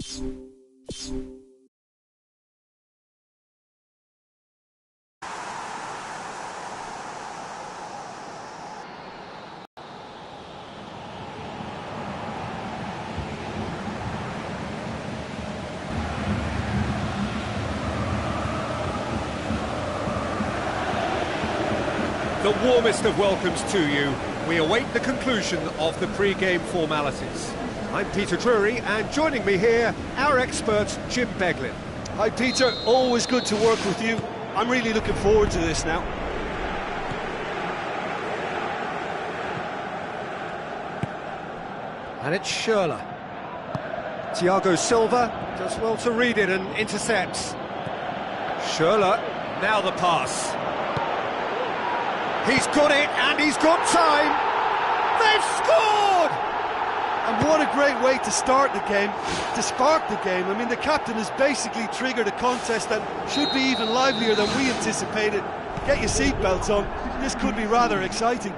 The warmest of welcomes to you. We await the conclusion of the pre-game formalities. I'm Peter Drury, and joining me here, our expert, Jim Beglin. Hi Peter, always good to work with you. I'm really looking forward to this now. And it's Schürrle. Thiago Silva does well to read it and intercepts. Schürrle, now the pass. He's got it, and he's got time! They've scored! And what a great way to start the game, to spark the game. I mean, the captain has basically triggered a contest that should be even livelier than we anticipated. Get your seatbelts on, this could be rather exciting.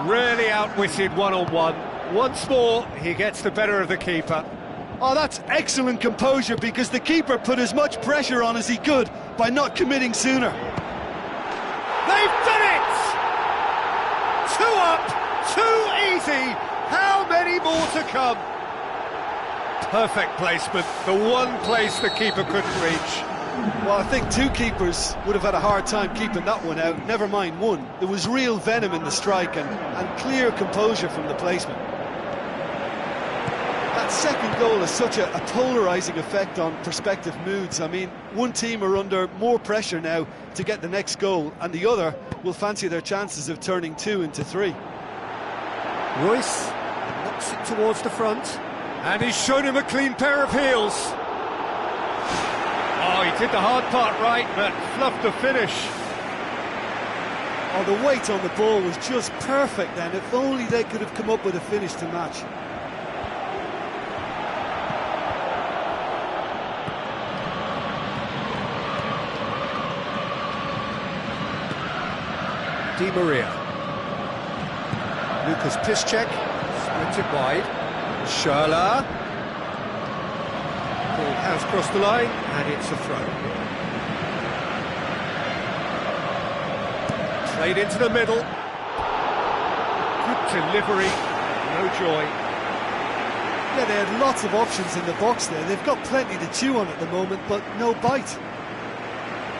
Really outwitted one-on-one. Once more, he gets the better of the keeper. Oh, that's excellent composure, because the keeper put as much pressure on as he could by not committing sooner. They've done it! 2 up, 2 easy. How many more to come? Perfect placement, the one place the keeper couldn't reach. Well, I think 2 keepers would have had a hard time keeping that one out, never mind 1. There was real venom in the strike and clear composure from the placement. That second goal has such a polarising effect on prospective moods. I mean, one team are under more pressure now to get the next goal, and the other will fancy their chances of turning 2 into 3. Royce knocks it towards the front, and he's shown him a clean pair of heels. Oh, he did the hard part right, but fluffed the finish. Oh, the weight on the ball was just perfect then. If only they could have come up with a finish to match. Di Maria. Lucas Piszczek, sprinted wide. Schürrle. Ball has crossed the line, and it's a throw. Played into the middle. Good delivery, no joy. Yeah, they had lots of options in the box there. They've got plenty to chew on at the moment, but no bite.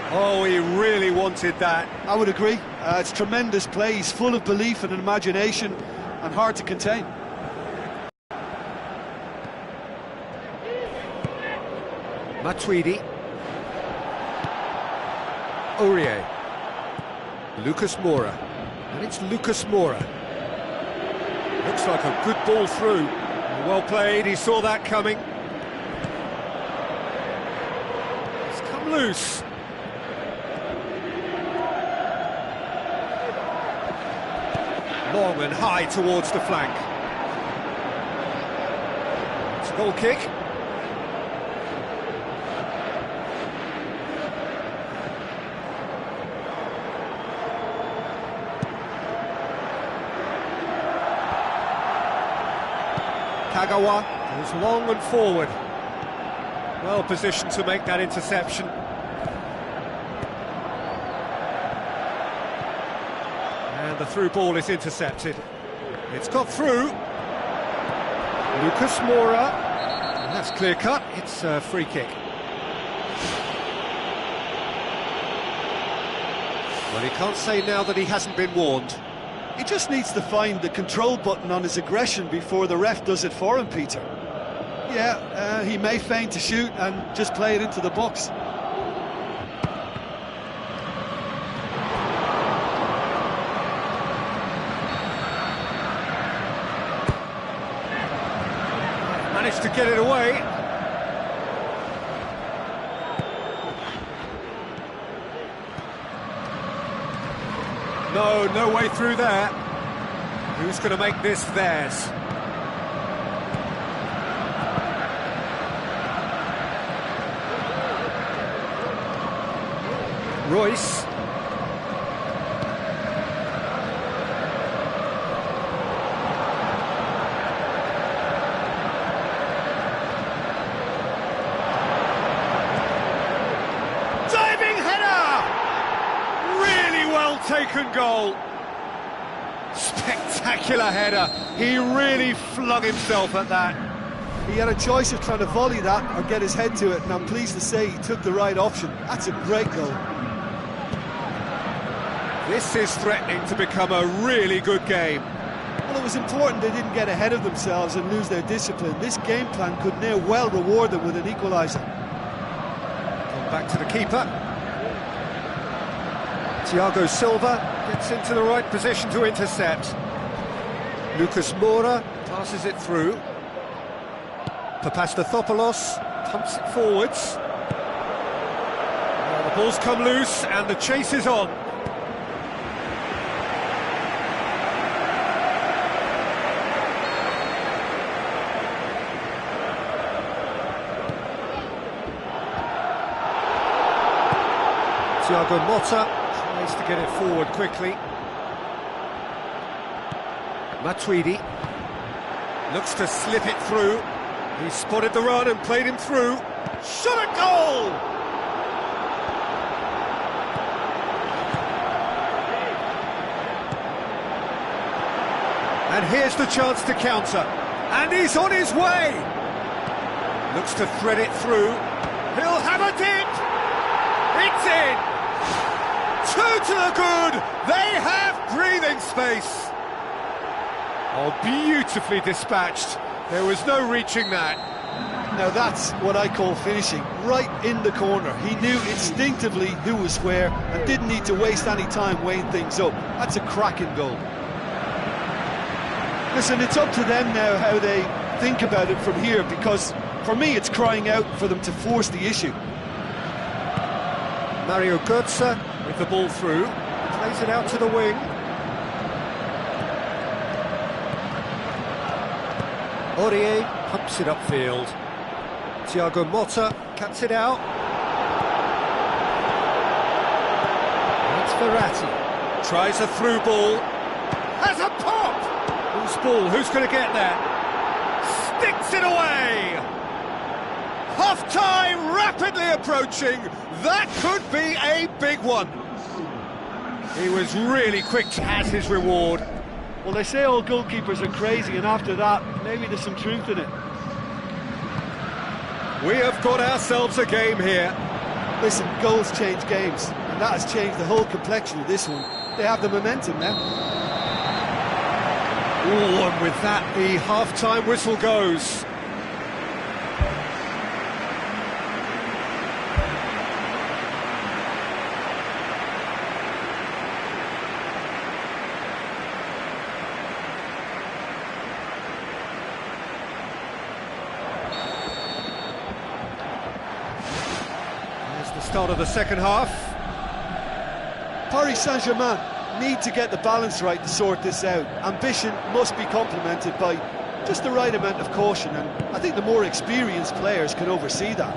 Oh, he really wanted that. I would agree. It's tremendous play. He's full of belief and imagination and hard to contain. Matuidi. Aurier. Lucas Moura. And it's Lucas Moura. Looks like a good ball through. Well played, he saw that coming. It's come loose. Long and high towards the flank. It's a goal kick. Kagawa goes long and forward. Well positioned to make that interception. And the through ball is intercepted. It's got through. Lucas Moura. And that's clear cut. It's a free kick. Well, he can't say now that he hasn't been warned. He just needs to find the control button on his aggression before the ref does it for him, Peter. Yeah, he may feign to shoot and just play it into the box. Managed to get it away. No way through there. Who's going to make this theirs? Royce. taken goal. Spectacular header. He really flung himself at that. He had a choice of trying to volley that or get his head to it, and I'm pleased to say he took the right option. That's a great goal. This is threatening to become a really good game. Well, it was important they didn't get ahead of themselves and lose their discipline. This game plan could now well reward them with an equaliser. Back to the keeper. Thiago Silva gets into the right position to intercept. Lucas Moura passes it through. Papastathopoulos pumps it forwards. The ball's come loose and the chase is on. Thiago Motta tries to get it forward quickly. Matuidi looks to slip it through. He spotted the run and played him through. Shot at goal! And here's the chance to counter. And he's on his way! Looks to thread it through. He'll have a dip! It's in! Two to the good! They have breathing space! Oh, beautifully dispatched. There was no reaching that. Now that's what I call finishing, right in the corner. He knew instinctively who was where and didn't need to waste any time weighing things up. That's a cracking goal. Listen, it's up to them now how they think about it from here, because for me it's crying out for them to force the issue. Mario Götze with the ball through, plays it out to the wing. Aurier pumps it upfield. Thiago Motta cuts it out. That's Verratti. Tries a through ball. Has a pop! Whose ball? Who's going to get there? Sticks it away! Half-time rapidly approaching. That could be a big one. He was really quick to have his reward. Well, they say all goalkeepers are crazy, and after that, maybe there's some truth in it. We have got ourselves a game here. Listen, goals change games, and that has changed the whole complexion of this one. They have the momentum now. Oh, and with that, the half-time whistle goes. Start of the second half. Paris Saint-Germain need to get the balance right to sort this out. Ambition must be complemented by just the right amount of caution, and I think the more experienced players can oversee that.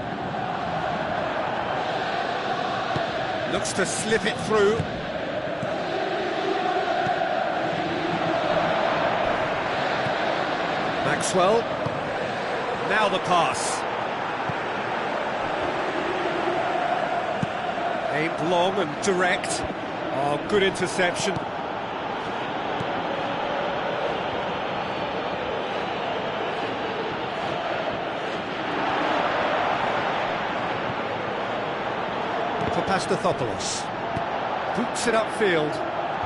Looks to slip it through. Maxwell. Now the pass. Aimed long and direct. Oh, good interception. Papastathopoulos boots it upfield.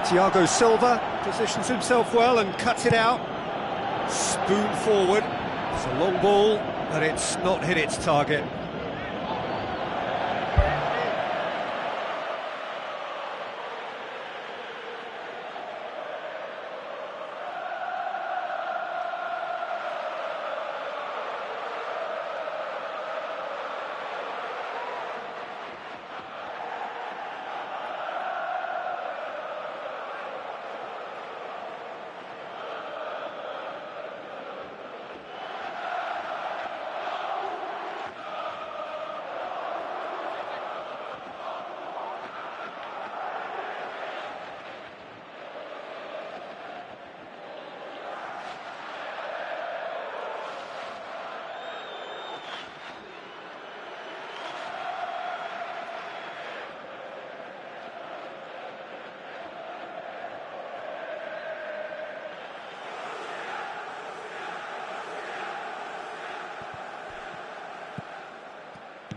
Thiago Silva positions himself well and cuts it out. Spoon forward. It's a long ball, but it's not hit its target.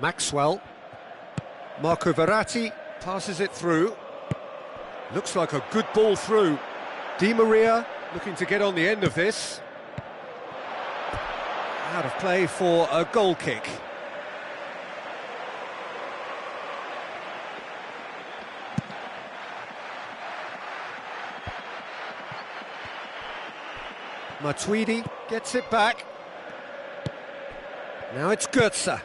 Maxwell. Marco Verratti passes it through. Looks like a good ball through. Di Maria looking to get on the end of this. Out of play for a goal kick. Matuidi gets it back. Now it's Götze.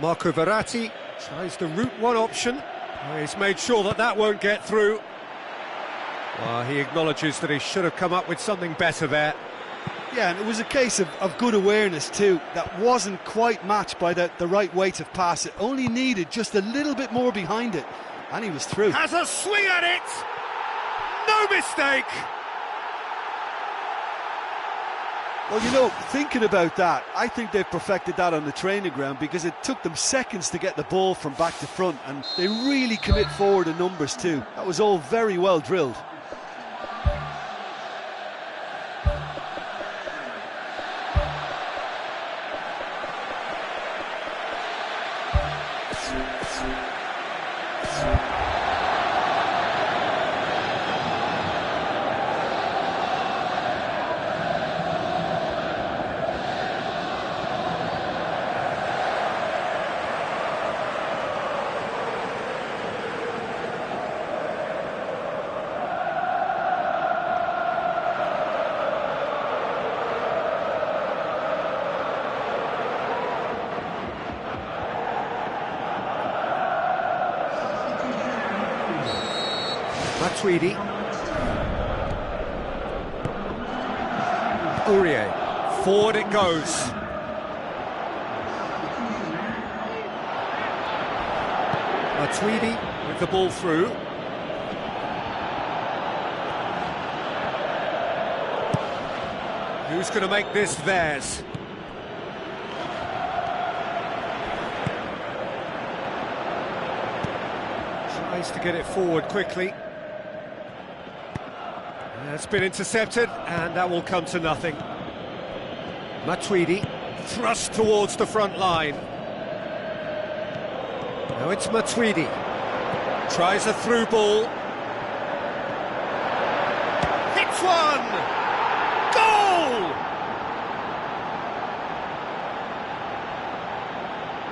Marco Verratti tries the route one option. He's made sure that that won't get through. Well, he acknowledges that he should have come up with something better there. Yeah, and it was a case of good awareness too. That wasn't quite matched by the right weight of pass. It only needed just a little bit more behind it, and he was through. Has a swing at it! No mistake! Well, you know, thinking about that, I think they've perfected that on the training ground, because it took them seconds to get the ball from back to front, and they really commit forward in numbers too. That was all very well drilled. Matuidi. Aurier. Forward it goes. Matuidi with the ball through. Who's going to make this theirs? Tries to get it forward quickly. It's been intercepted, and that will come to nothing. Matuidi thrust towards the front line. Now it's Matuidi. Tries a through ball. Hits one! Goal!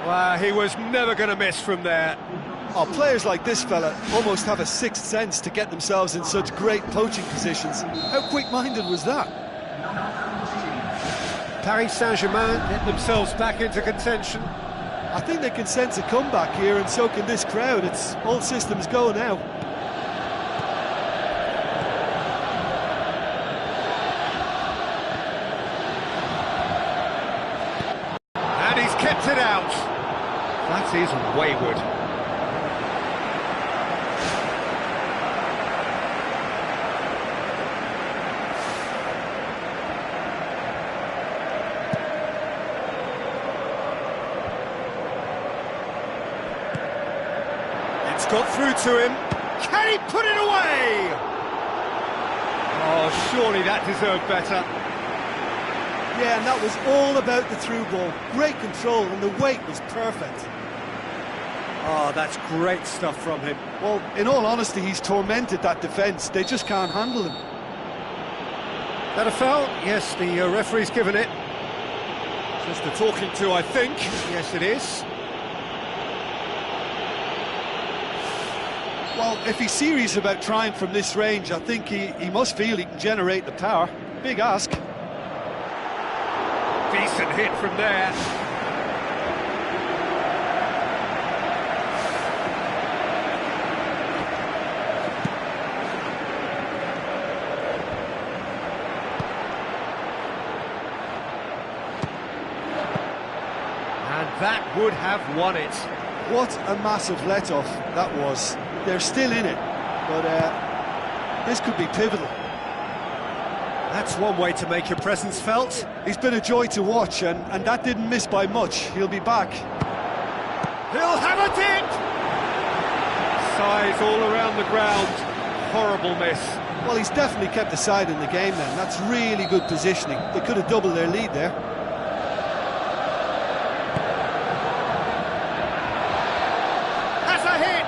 Wow, he was never going to miss from there. Oh, players like this fella almost have a sixth sense to get themselves in such great poaching positions. How quick-minded was that? Paris Saint-Germain get themselves back into contention. I think they can sense a comeback here, and so can this crowd. It's all systems go now. And he's kept it out. That is wayward. Got through to him. Can he put it away? Oh, surely that deserved better. Yeah, and that was all about the through ball. Great control, and the weight was perfect. Oh, that's great stuff from him. Well, in all honesty, he's tormented that defence. They just can't handle him. That a foul? Yes, the referee's given it. Just a talking to, I think. Yes, it is. Well, if he's serious about trying from this range, I think he must feel he can generate the power. Big ask. Decent hit from there. And that would have won it. What a massive let-off that was. They're still in it, but this could be pivotal. That's one way to make your presence felt. He's been a joy to watch, and that didn't miss by much. He'll be back. He'll have a dip! Size all around the ground. horrible miss. Well, he's definitely kept the side in the game then. That's really good positioning. They could have doubled their lead there. Has a hit!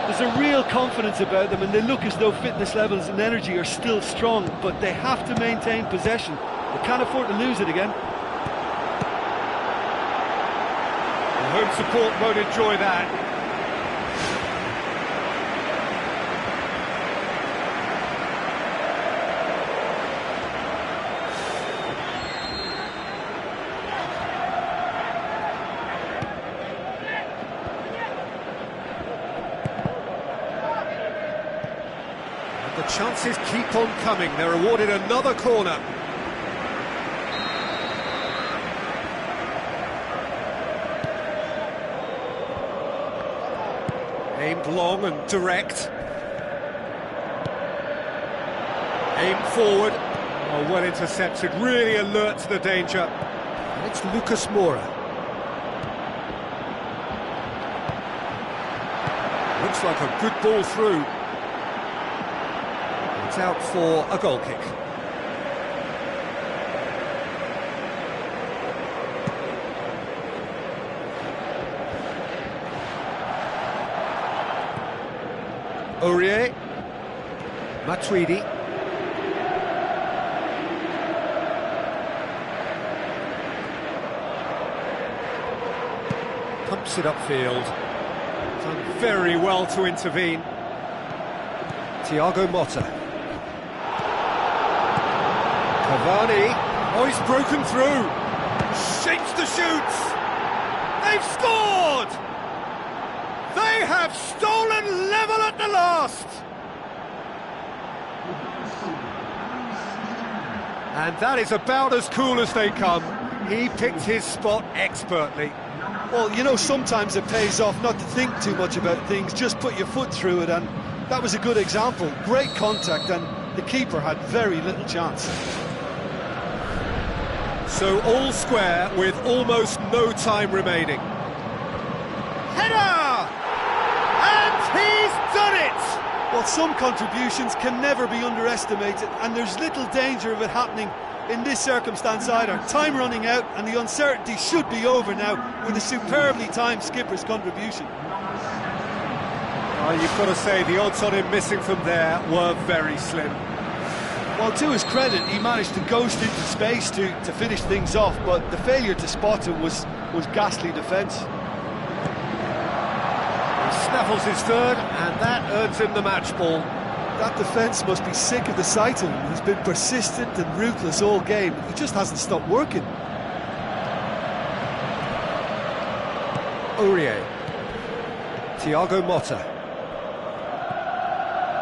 There's a real confidence about them, and they look as though fitness levels and energy are still strong, but they have to maintain possession. They can't afford to lose it again. The home support won't enjoy that. The chances keep on coming. They're awarded another corner. Aimed long and direct. Aimed forward. Oh, well intercepted, really alert to the danger. And it's Lucas Moura. Looks like a good ball through. It's out for a goal kick. Aurier, Matuidi, pumps it upfield. Done very well to intervene. Thiago Motta. Cavani, oh, he's broken through. Shapes the shoots. They've scored. They have stolen level at the last! And that is about as cool as they come. He picked his spot expertly. Well, you know, sometimes it pays off not to think too much about things, just put your foot through it, and that was a good example. Great contact, and the keeper had very little chance. So all square with almost no time remaining. Header! He's done it! Well, some contributions can never be underestimated, and there's little danger of it happening in this circumstance either. Time running out, and the uncertainty should be over now with a superbly timed skipper's contribution. Oh, you've got to say, the odds on him missing from there were very slim. Well, to his credit, he managed to ghost into space to finish things off, but the failure to spot him was ghastly defence. Snaffles his third, and that earns him the match ball. That defence must be sick of the sight of him. He's been persistent and ruthless all game. He just hasn't stopped working. Aurier. Thiago Motta.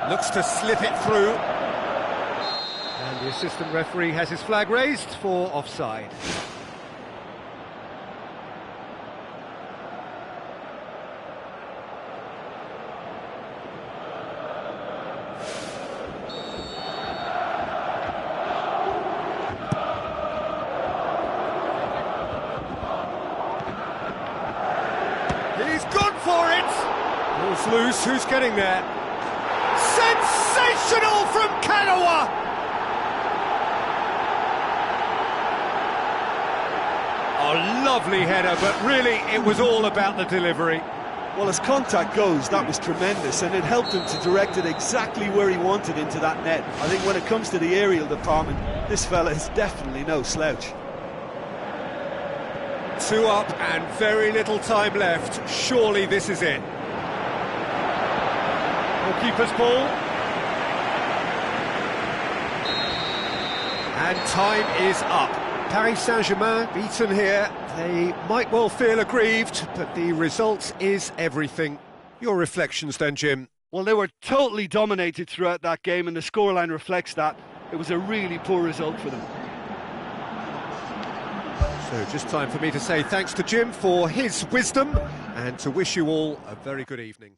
Looks to slip it through. And the assistant referee has his flag raised for offside. He's gone for it! Ball's loose, who's getting there? Sensational from Kanawa! A lovely header, but really it was all about the delivery. Well, as contact goes, that was tremendous, and it helped him to direct it exactly where he wanted into that net. I think when it comes to the aerial department, this fella is definitely no slouch. 2 up and very little time left. Surely this is it. Goalkeeper's ball. And time is up. Paris Saint-Germain beaten here. They might well feel aggrieved, but the result is everything. Your reflections then, Jim? Well, they were totally dominated throughout that game, and the scoreline reflects that. It was a really poor result for them. So just time for me to say thanks to Jim for his wisdom and to wish you all a very good evening.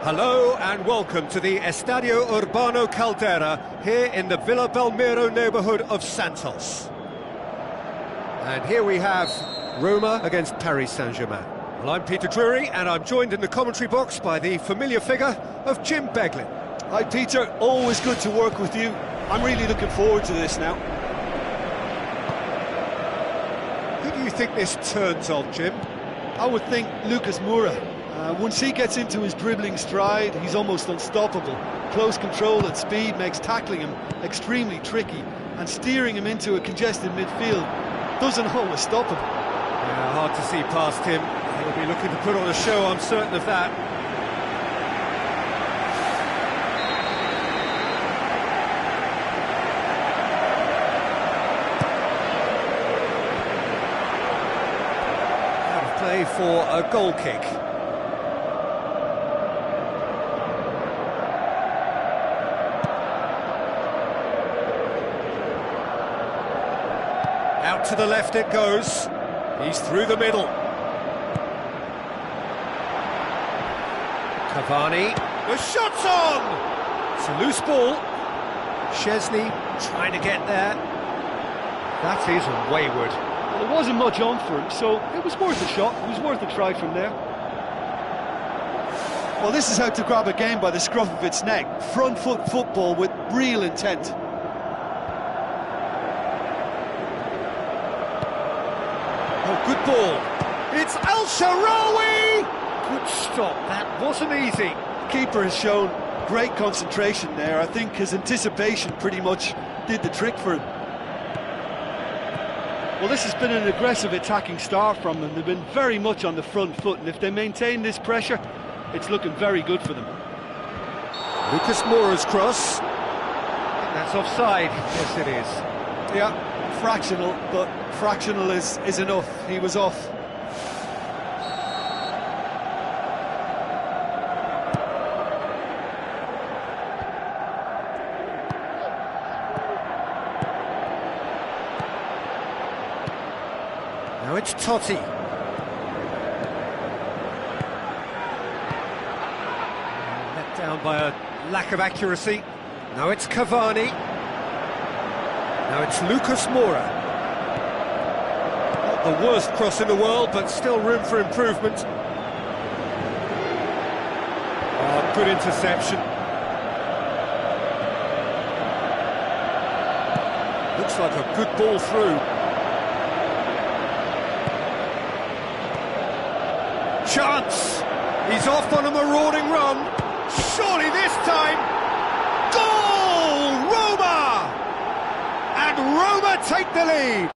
Hello and welcome to the Estadio Urbano Caldera here in the Villa Belmiro neighbourhood of Santos. And here we have Roma against Paris Saint-Germain. Well, I'm Peter Drury and I'm joined in the commentary box by the familiar figure of Jim Beglin. Hi Peter, always good to work with you. I'm really looking forward to this now. Who do you think this turns on, Jim? I would think Lucas Moura. Once he gets into his dribbling stride, he's almost unstoppable. Close control and speed makes tackling him extremely tricky, and steering him into a congested midfield doesn't always stop him. Yeah, hard to see past him. He'll be looking to put on a show, I'm certain of that. Out of play for a goal kick. Out to the left it goes. He's through the middle. Cavani. The shot's on! It's a loose ball. Szczesny trying to get there. That is wayward. Well, there wasn't much on for him, so it was worth a shot. It was worth a try from there. Well, this is how to grab a game by the scruff of its neck. Front foot football with real intent. Oh, good ball. It's El Shaarawy! Good stop, that wasn't easy. The keeper has shown great concentration there. I think his anticipation pretty much did the trick for him. Well, this has been an aggressive attacking start from them. They've been very much on the front foot, and if they maintain this pressure, it's looking very good for them. Lucas Moura's cross. I think that's offside. Yes, it is. Yeah, fractional, but fractional is enough. He was off. Now it's Totti. Let down by a lack of accuracy. Now it's Cavani. Now it's Lucas Moura. Not the worst cross in the world, but still room for improvement. Oh, good interception. Looks like a good ball through. Chance! He's off on a marauding run. Surely this time, goal! Roma! And Roma take the lead.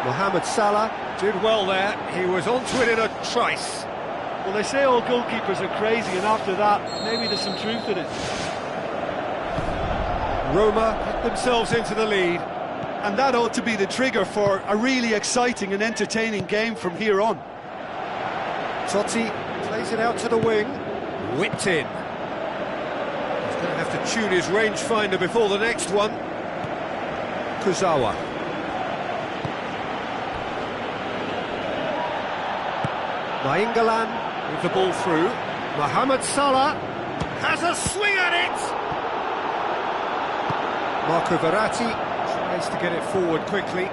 Mohamed Salah did well there. He was onto it in a trice. Well, they say all goalkeepers are crazy, and after that, maybe there's some truth in it. Roma put themselves into the lead. And that ought to be the trigger for a really exciting and entertaining game from here on. Totti plays it out to the wing. Whipped in. He's going to have to tune his rangefinder before the next one. Kuzawa. Nainggolan with the ball through. Mohamed Salah has a swing at it. Marco Verratti tries to get it forward quickly.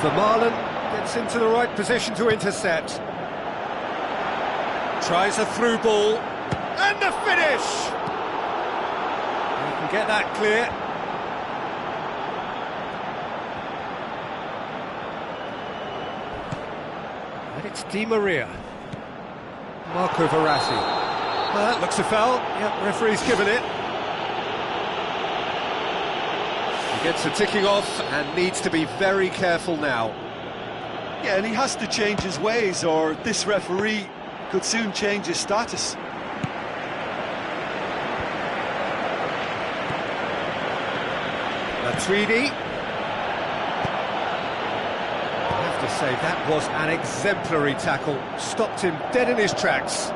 Vermaelen gets into the right position to intercept. Tries a through ball, and the finish! He can get that clear. And it's Di Maria. Marco Verratti. Well, that looks a foul. Yep, referee's given it. He gets a ticking off and needs to be very careful now. Yeah, and he has to change his ways, or this referee could soon change his status. Matuidi. I have to say, that was an exemplary tackle. Stopped him dead in his tracks.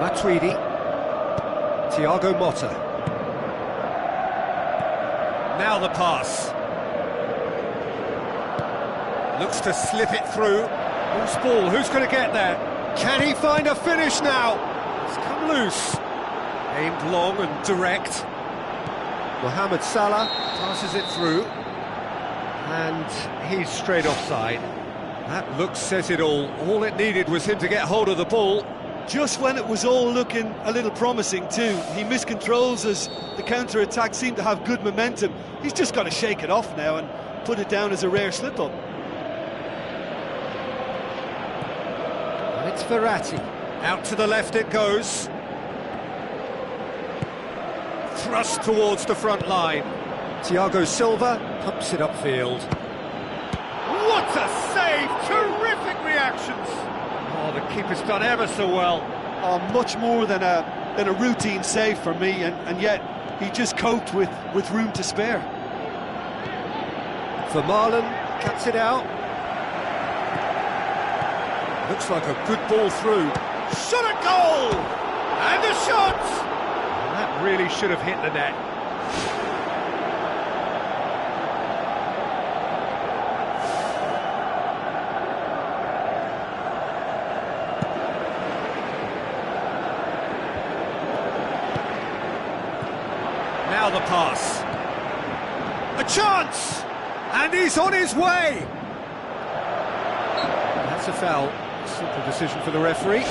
Matuidi. Thiago Motta. Now the pass. Looks to slip it through. Loose ball, who's going to get there? Can he find a finish now? It's come loose. Aimed long and direct. Mohamed Salah passes it through. And he's straight offside. That look says it all. All it needed was him to get hold of the ball. Just when it was all looking a little promising too, he miscontrols as the counter-attack seemed to have good momentum. He's just got to shake it off now and put it down as a rare slip-up. And it's Verratti. Out to the left it goes. Thrust towards the front line. Thiago Silva pumps it upfield. What a save! Terrific reactions! Oh, the keeper's done ever so well. Oh, much more than a routine save for me, and yet he just coped with room to spare. Vermaelen cuts it out. Looks like a good ball through. Shot a goal! And a shot! And that really should have hit the net. Now the pass. A chance! And he's on his way! That's a foul. Simple decision for the referee.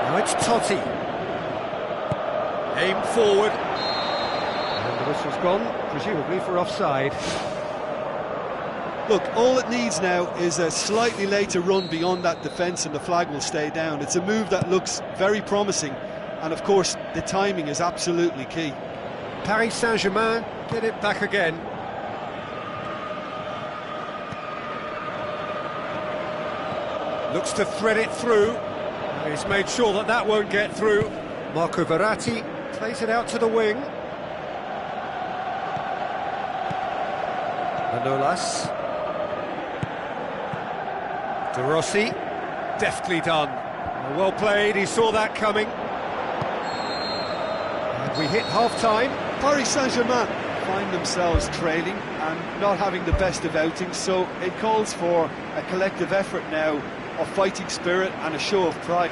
Now it's Totti. Aimed forward. And the whistle's gone, presumably for offside. Look, all it needs now is a slightly later run beyond that defence and the flag will stay down. It's a move that looks very promising, and of course the timing is absolutely key. Paris Saint-Germain get it back again. Looks to thread it through. He's made sure that that won't get through. Marco Verratti plays it out to the wing. Manolas. De Rossi, deftly done. Well played, he saw that coming. And we hit half-time. Paris Saint-Germain find themselves trailing and not having the best of outings, so it calls for a collective effort now of fighting spirit and a show of pride.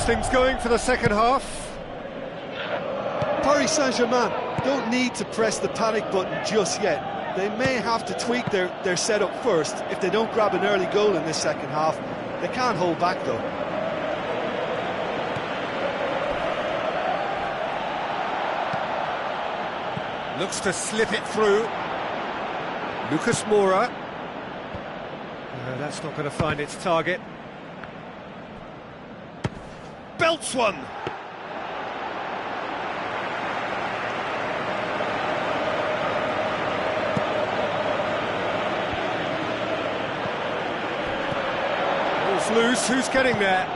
gets things going for the second half. Paris Saint-Germain don't need to press the panic button just yet. They may have to tweak their setup first if they don't grab an early goal in this second half. They can't hold back though. Looks to slip it through. Lucas Moura. That's not going to find its target. Belts one. Ball's loose, who's getting there?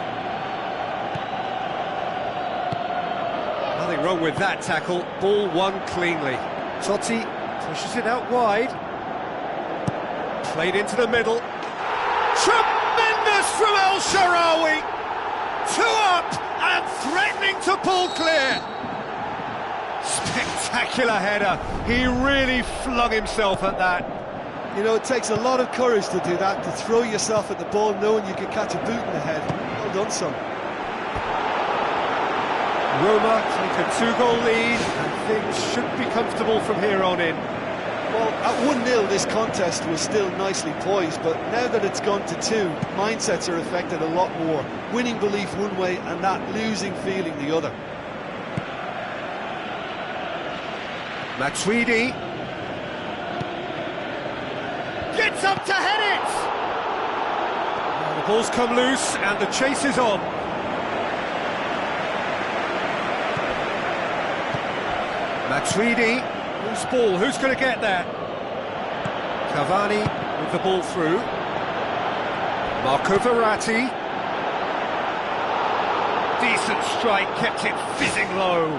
Nothing wrong with that tackle, ball won cleanly. Totti pushes it out wide. Played into the middle. Tremendous from El Shaarawy! 2 up and threatening to pull clear. Spectacular header. He really flung himself at that. You know, it takes a lot of courage to do that, to throw yourself at the ball knowing you could catch a boot in the head. Well done, son. Roma take a 2-goal lead and things should be comfortable from here on in. Well, at 1-0 this contest was still nicely poised, but now that it's gone to 2, mindsets are affected a lot more. Winning belief one way and that losing feeling the other. Matuidi gets up to head it! The ball's come loose and the chase is on. Matuidi, loose ball, who's going to get there? Cavani with the ball through. Marco Verratti. Decent strike, kept it fizzing low.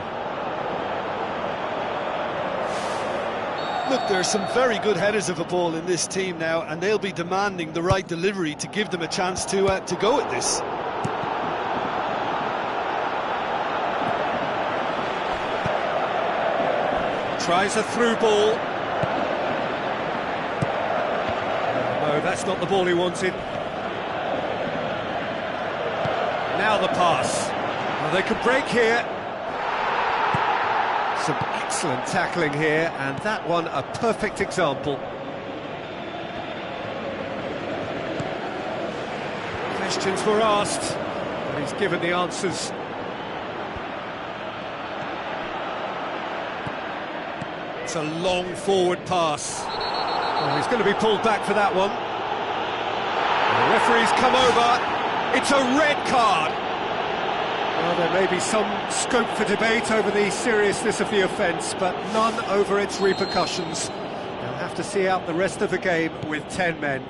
Look, there are some very good headers of a ball in this team now, and they'll be demanding the right delivery to give them a chance to go at this. Tries a through ball. No, that's not the ball he wanted. Now the pass. Well, they could break here. Some excellent tackling here, and that one a perfect example. Questions were asked, but he's given the answers. It's a long forward pass. Oh, he's going to be pulled back for that one. The referee's come over. It's a red card. Well, there may be some scope for debate over the seriousness of the offence, but none over its repercussions. They'll have to see out the rest of the game with 10 men.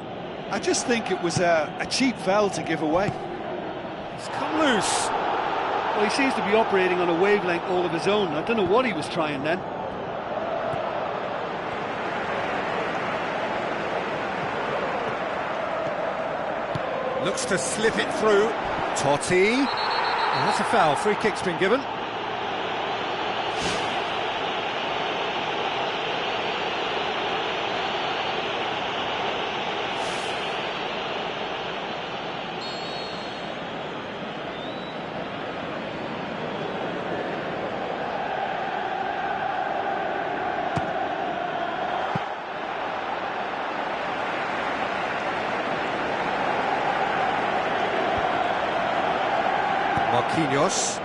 I just think it was a cheap foul to give away. It's come loose. Well, he seems to be operating on a wavelength all of his own. I don't know what he was trying then. Looks to slip it through. Totti. And that's a foul. Free kick's been given. Marquinhos.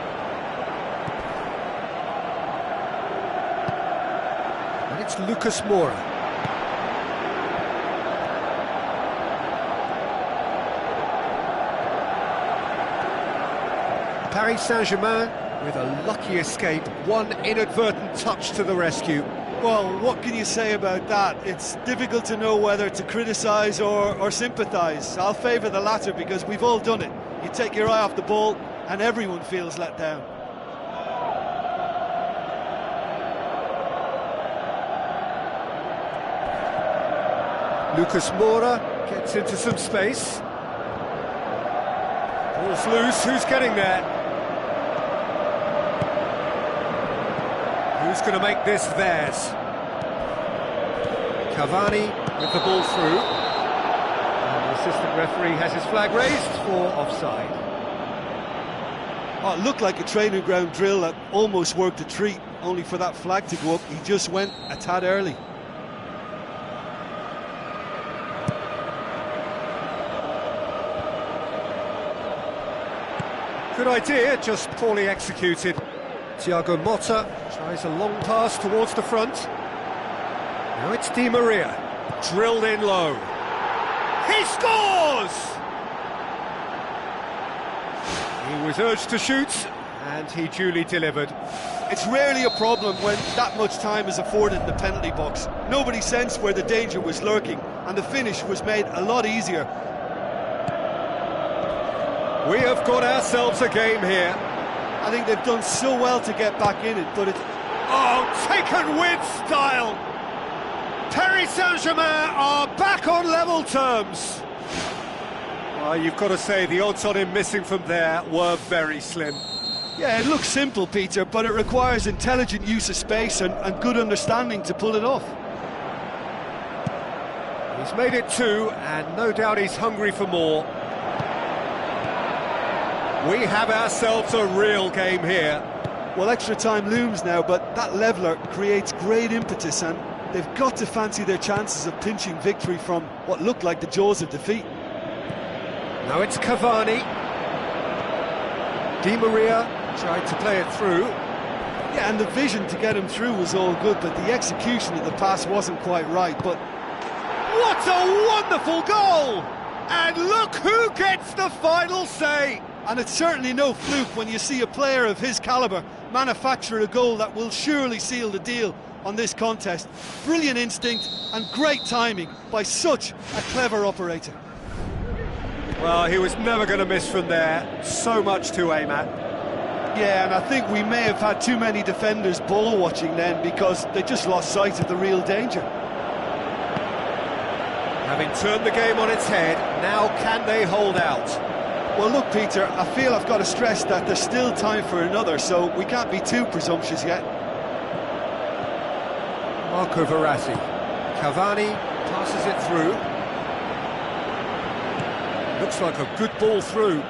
And it's Lucas Moura. Paris Saint-Germain with a lucky escape, one inadvertent touch to the rescue. Well, what can you say about that? It's difficult to know whether to criticise or sympathise. I'll favour the latter because we've all done it. You take your eye off the ball and everyone feels let down. Lucas Moura gets into some space. Ball's loose, who's getting there? Who's going to make this theirs? Cavani with the ball through. And the assistant referee has his flag raised for offside. Oh, it looked like a training ground drill that almost worked a treat, only for that flag to go up. He just went a tad early. Good idea, just poorly executed. Thiago Motta tries a long pass towards the front. Now it's Di Maria, drilled in low. He scores! He was urged to shoot, and he duly delivered. It's rarely a problem when that much time is afforded in the penalty box. Nobody sensed where the danger was lurking, and the finish was made a lot easier. We have got ourselves a game here. I think they've done so well to get back in it, but it's... Oh, taken with style! Paris Saint-Germain are back on level terms. Well, you've got to say, the odds on him missing from there were very slim. Yeah, it looks simple, Peter, but it requires intelligent use of space and good understanding to pull it off. He's made it two, and no doubt he's hungry for more. We have ourselves a real game here. Well, extra time looms now, but that leveller creates great impetus, and they've got to fancy their chances of pinching victory from what looked like the jaws of defeat. Now it's Cavani. Di Maria tried to play it through. Yeah, and the vision to get him through was all good, but the execution of the pass wasn't quite right. But what a wonderful goal! And look who gets the final say! And it's certainly no fluke when you see a player of his calibre manufacture a goal that will surely seal the deal on this contest. Brilliant instinct and great timing by such a clever operator. Well, he was never going to miss from there. So much to aim at. Yeah, and I think we may have had too many defenders ball watching then, because they just lost sight of the real danger. Having turned the game on its head, now can they hold out? Well, look, Peter, I feel I've got to stress that there's still time for another, so we can't be too presumptuous yet. Marco Verratti. Cavani passes it through. Looks like a good ball through.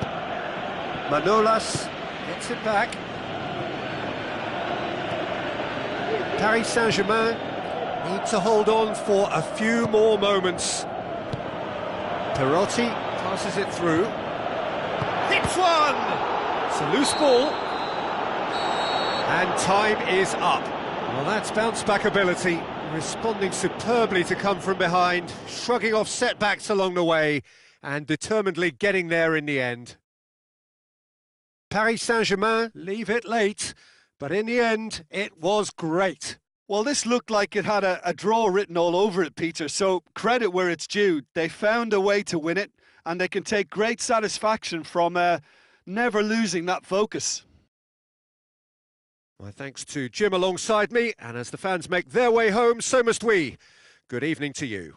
Manolas gets it back. Paris Saint-Germain need to hold on for a few more moments. Perotti passes it through. Hits one! It's a loose ball. And time is up. Well, that's bounce-back ability, responding superbly to come from behind, shrugging off setbacks along the way, and determinedly getting there in the end. Paris Saint-Germain leave it late, but in the end, it was great. Well, this looked like it had a draw written all over it, Peter, so credit where it's due. They found a way to win it, and they can take great satisfaction from never losing that focus. My thanks to Jim alongside me, and as the fans make their way home, so must we. Good evening to you.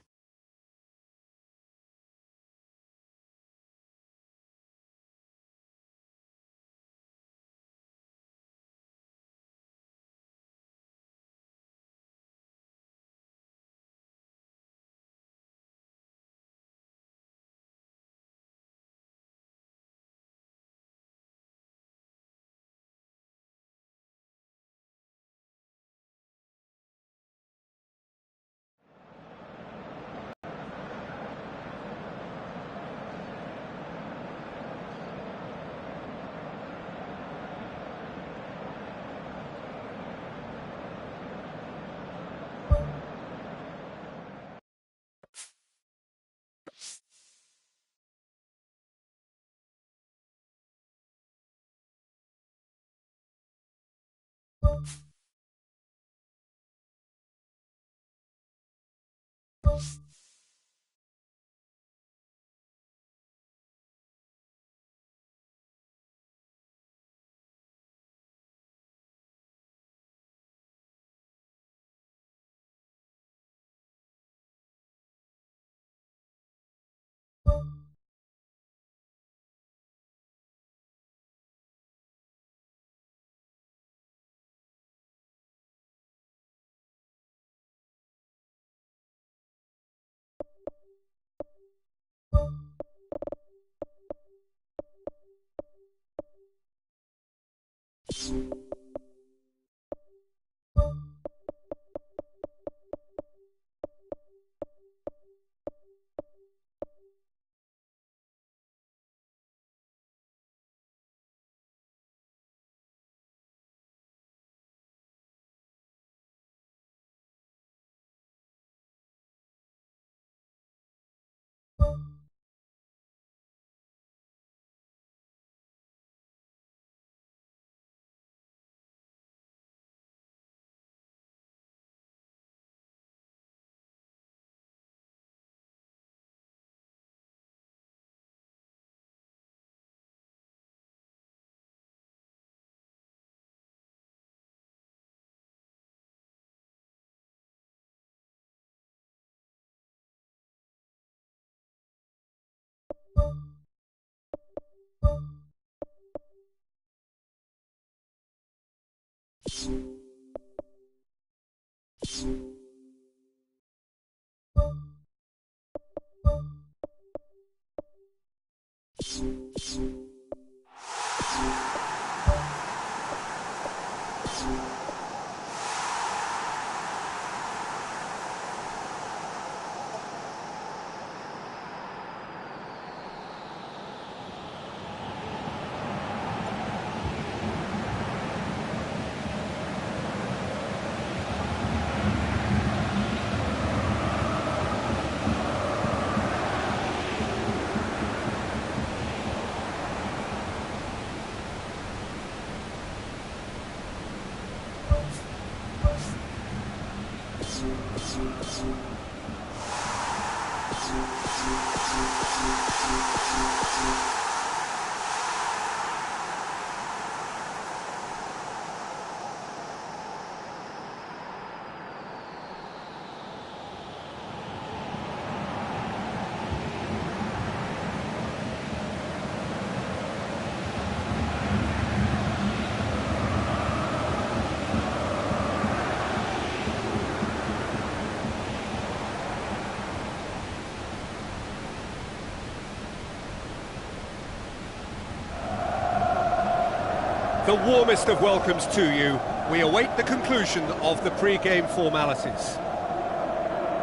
The warmest of welcomes to you. We await the conclusion of the pre-game formalities.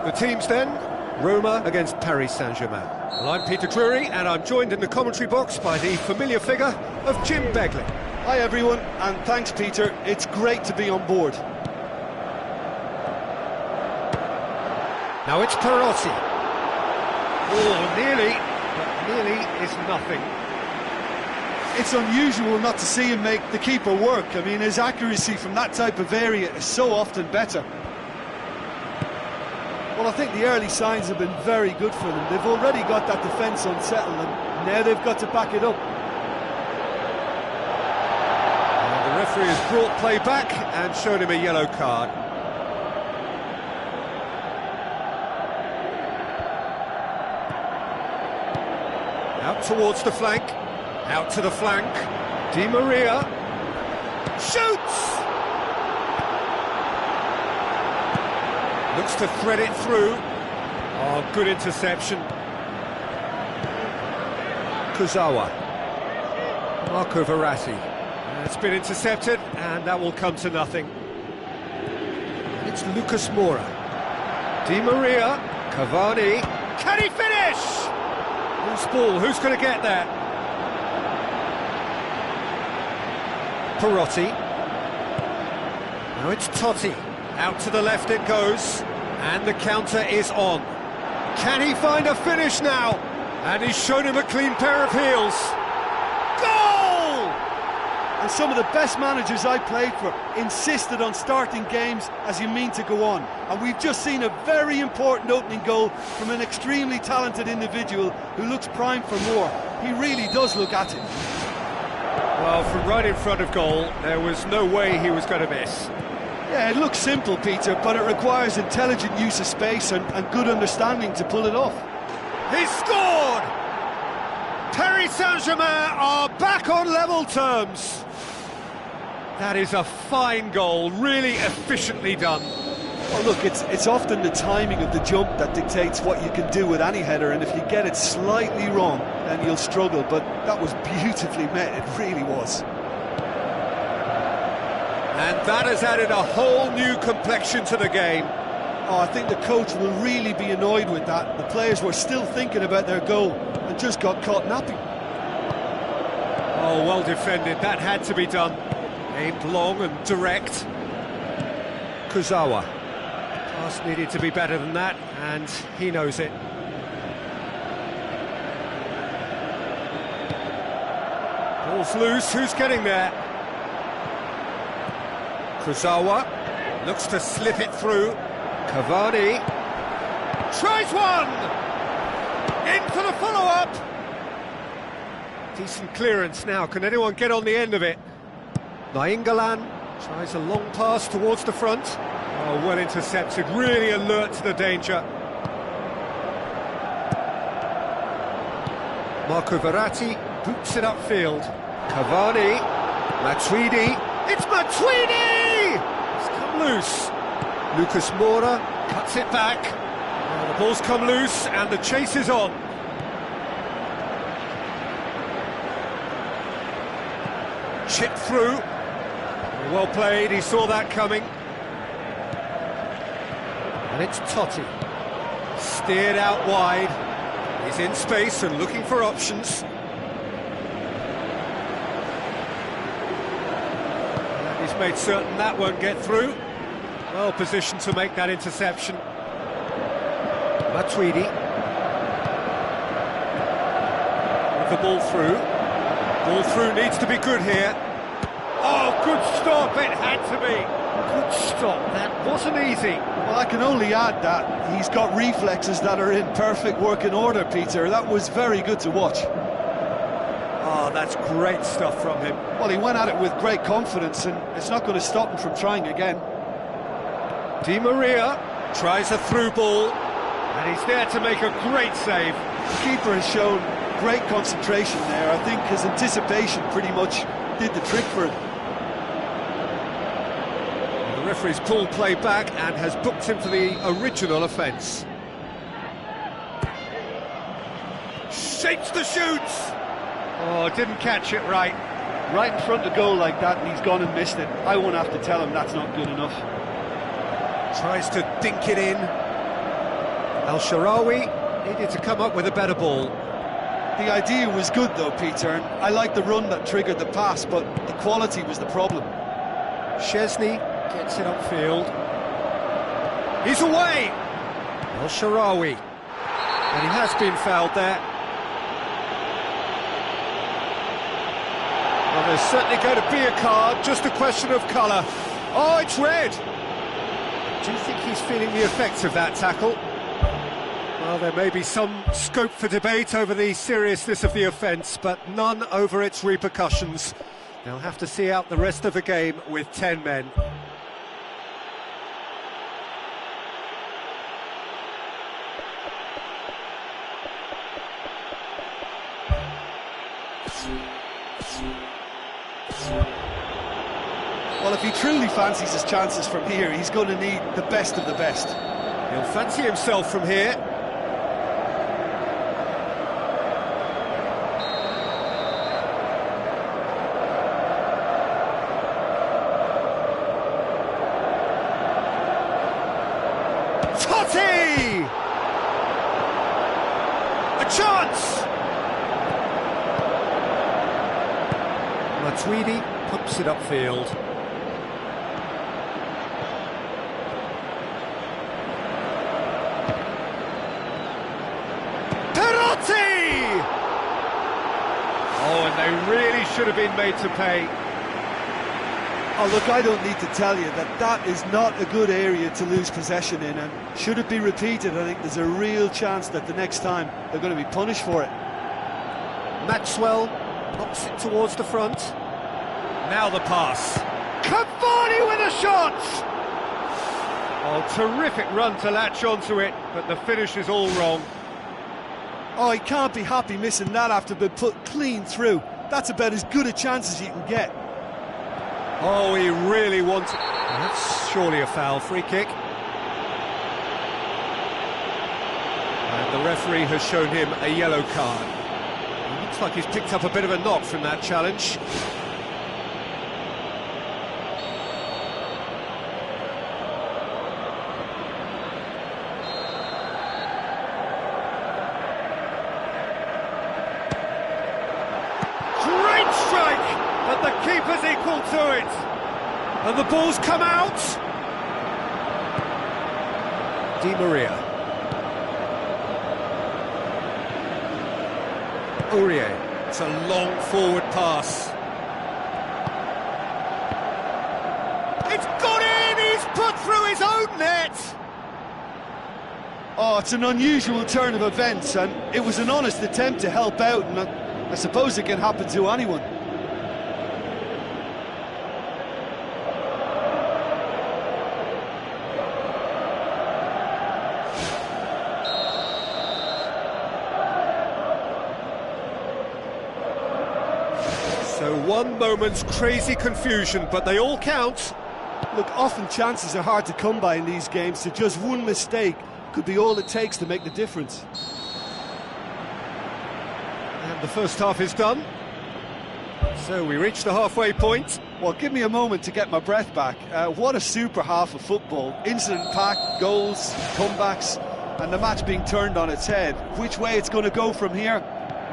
The teams then, Roma against Paris Saint-Germain. Well, I'm Peter Drury, and I'm joined in the commentary box by the familiar figure of Jim Begley. Hi everyone, and thanks Peter, it's great to be on board. Now it's Perotti. Oh, nearly, but nearly is nothing. It's unusual not to see him make the keeper work. I mean, his accuracy from that type of area is so often better. Well, I think the early signs have been very good for them. They've already got that defence unsettled, and now they've got to back it up. And the referee has brought play back and shown him a yellow card. Out towards the flank. Out to the flank, Di Maria, shoots! Looks to thread it through. Oh, good interception. Kurzawa, Marco Verratti. It's been intercepted, and that will come to nothing. And it's Lucas Moura. Di Maria, Cavani. Can he finish? Loose ball, who's going to get there? Perotti. Now it's Totti. Out to the left it goes. And the counter is on. Can he find a finish now? And he's shown him a clean pair of heels. Goal! And some of the best managers I played for insisted on starting games as you mean to go on. And we've just seen a very important opening goal from an extremely talented individual who looks primed for more. He really does look at it. Well, from right in front of goal, there was no way he was going to miss. Yeah, it looks simple, Peter, but it requires intelligent use of space and good understanding to pull it off. He scored! Paris Saint-Germain are back on level terms. That is a fine goal, really efficiently done. Well, look, it's often the timing of the jump that dictates what you can do with any header, and if you get it slightly wrong, then you'll struggle, but that was beautifully met, it really was. And that has added a whole new complexion to the game. Oh, I think the coach will really be annoyed with that. The players were still thinking about their goal and just got caught napping. Oh, well defended, that had to be done. Aimed long and direct. Kurzawa. Pass needed to be better than that, and he knows it. Ball's loose, who's getting there? Kurzawa looks to slip it through. Cavani tries one! In for the follow-up! Decent clearance now, can anyone get on the end of it? Nainggolan tries a long pass towards the front. Oh, well intercepted, really alert to the danger. Marco Verratti boots it upfield. Cavani, Matuidi, it's Matuidi! It's come loose. Lucas Moura cuts it back. Oh, the ball's come loose and the chase is on. Chip through. Well played, he saw that coming. And it's Totti. Steered out wide. He's in space and looking for options. And he's made certain that won't get through. Well positioned to make that interception. Matuidi. With the ball through. Ball through needs to be good here. Oh, good stop, it had to be. Good stop, that wasn't easy. Well, I can only add that he's got reflexes that are in perfect working order, Peter. That was very good to watch. Oh, that's great stuff from him. Well, he went at it with great confidence, and it's not going to stop him from trying again. Di Maria tries a through ball, and he's there to make a great save. The keeper has shown great concentration there. I think his anticipation pretty much did the trick for him. The referee's pulled play back and has booked him for the original offence. Shapes the shoots! Oh, didn't catch it right. Right in front of goal like that, and he's gone and missed it. I won't have to tell him that's not good enough. Tries to dink it in. El Shaarawy needed to come up with a better ball. The idea was good though, Peter, and I like the run that triggered the pass, but the quality was the problem. Szczesny gets it upfield. He's away! El Shaarawy. And he has been fouled there. Well, there's certainly going to be a card, just a question of colour. Oh, it's red! Do you think he's feeling the effects of that tackle? Well, there may be some scope for debate over the seriousness of the offence, but none over its repercussions. They'll have to see out the rest of the game with 10 men. Well, if he truly fancies his chances from here, he's going to need the best of the best. He'll fancy himself from here. Totti! A chance! Matuidi pumps it upfield. Oh, and they really should have been made to pay. Oh, look, I don't need to tell you that that is not a good area to lose possession in, and should it be repeated, I think there's a real chance that the next time they're going to be punished for it. Maxwell knocks it towards the front. Now the pass. Cavani with a shot! Oh, terrific run to latch onto it, but the finish is all wrong. Oh, he can't be happy missing that after being put clean through. That's about as good a chance as you can get. Oh, he really wants it. That's surely a foul. Free kick. And the referee has shown him a yellow card. It looks like he's picked up a bit of a knock from that challenge. keeper's equal to it. And the ball's come out. Di Maria. Aurier. It's a long forward pass. It's got in! He's put through his own net! Oh, it's an unusual turn of events, and it was an honest attempt to help out, and I suppose it can happen to anyone. So one moment's crazy confusion, but they all count. Look, often chances are hard to come by in these games, so just one mistake could be all it takes to make the difference. And the first half is done. So we reach the halfway point. Well, give me a moment to get my breath back. What a super half of football. Incident-packed, goals, comebacks, and the match being turned on its head. Which way it's going to go from here,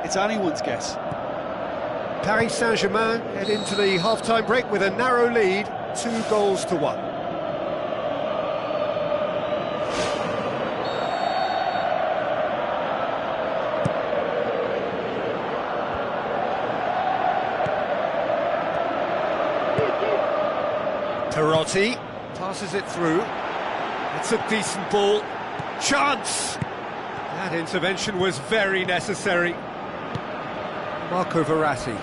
it's anyone's guess. Paris Saint-Germain head into the half-time break with a narrow lead, 2-1. Perotti passes it through. It's a decent ball. Chance! That intervention was very necessary. Marco Verratti.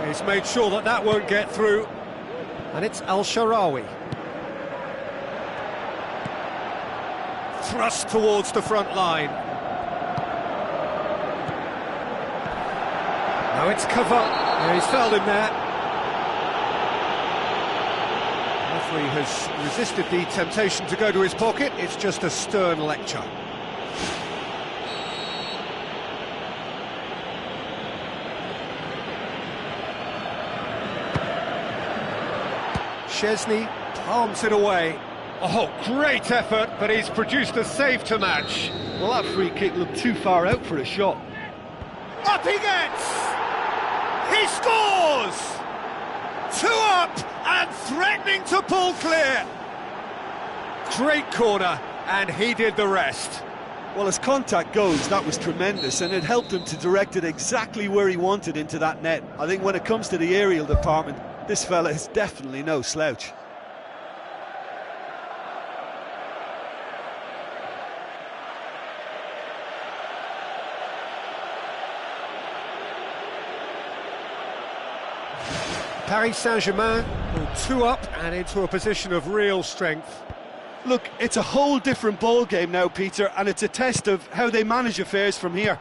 He's made sure that that won't get through. And it's Al-Sharawi. Thrust towards the front line. Now it's Cavani. He's fouled him there. Referee has resisted the temptation to go to his pocket. It's just a stern lecture. Szczesny palms it away. Oh, great effort, but he's produced a save to match. Well, that free kick looked too far out for a shot. Up he gets! He scores! 2 up and threatening to pull clear. Great corner, and he did the rest. Well, as contact goes, that was tremendous, and it helped him to direct it exactly where he wanted into that net. I think when it comes to the aerial department, this fella is definitely no slouch. Paris Saint-Germain pulled 2 up and into a position of real strength. Look, it's a whole different ball game now, Peter, and it's a test of how they manage affairs from here.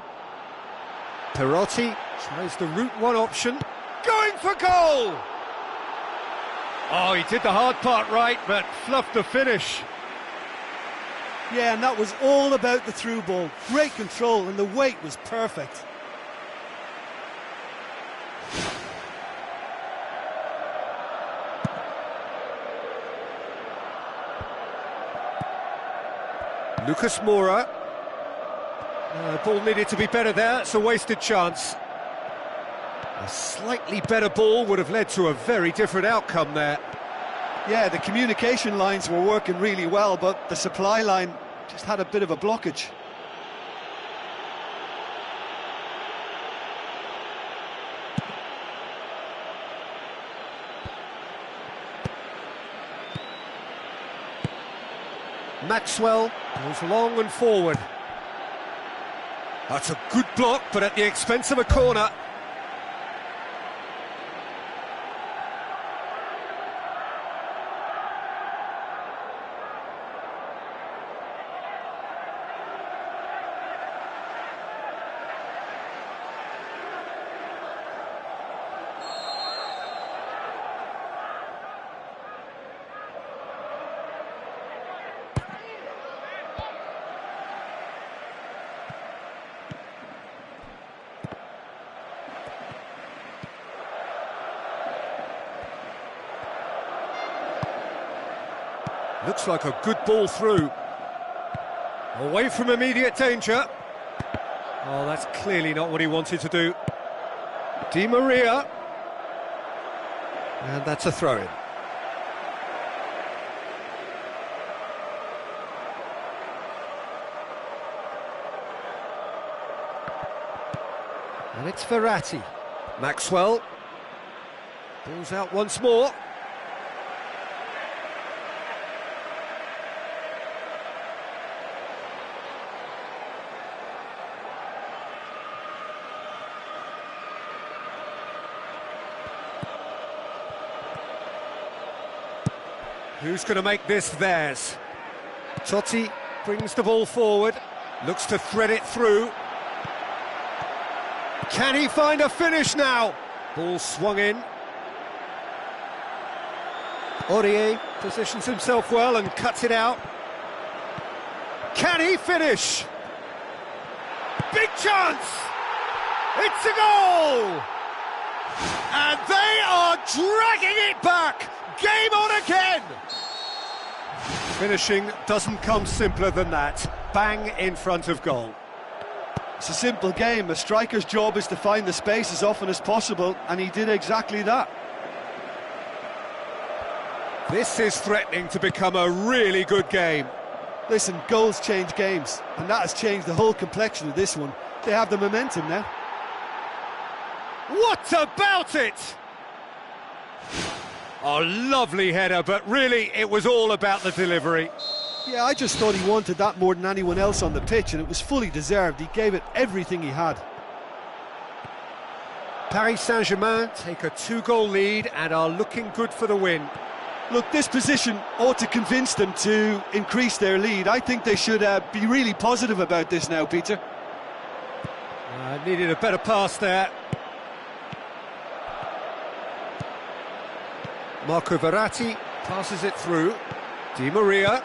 Perotti tries the route 1 option. Going for goal! Oh, he did the hard part right, but fluffed the finish. Yeah, and that was all about the through ball. Great control, and the weight was perfect. Lucas Moura. Ball needed to be better there, it's a wasted chance. A slightly better ball would have led to a very different outcome there. Yeah, the communication lines were working really well, but the supply line just had a bit of a blockage. Maxwell goes long and forward. That's a good block, but at the expense of a corner. Looks like a good ball through. Away from immediate danger. Oh, that's clearly not what he wanted to do. Di Maria. And that's a throw-in. And it's Verratti. Maxwell. Ball's out once more. Who's going to make this theirs? Totti brings the ball forward, looks to thread it through. Can he find a finish now? Ball swung in. Aurier positions himself well and cuts it out. Can he finish? Big chance! It's a goal! And they are dragging it back! Game on again! Finishing doesn't come simpler than that. Bang in front of goal. It's a simple game. A striker's job is to find the space as often as possible, and he did exactly that. This is threatening to become a really good game. Listen, goals change games, and that has changed the whole complexion of this one. They have the momentum now. What about it? Oh, lovely header, but really it was all about the delivery. Yeah, I just thought he wanted that more than anyone else on the pitch, and it was fully deserved. He gave it everything he had. Paris Saint-Germain take a 2-goal lead and are looking good for the win. Look, this position ought to convince them to increase their lead. I think they should be really positive about this now, Peter. Needed a better pass there. Marco Verratti passes it through. Di Maria.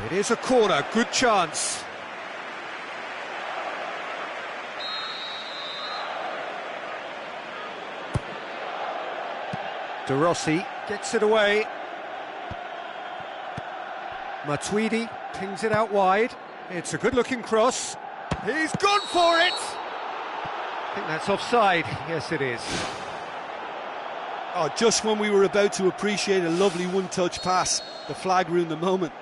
It is a corner, good chance. De Rossi gets it away. Matuidi pings it out wide. It's a good-looking cross. He's gone for it! I think that's offside. Yes, it is. Oh, just when we were about to appreciate a lovely one-touch pass, the flag ruined the moment.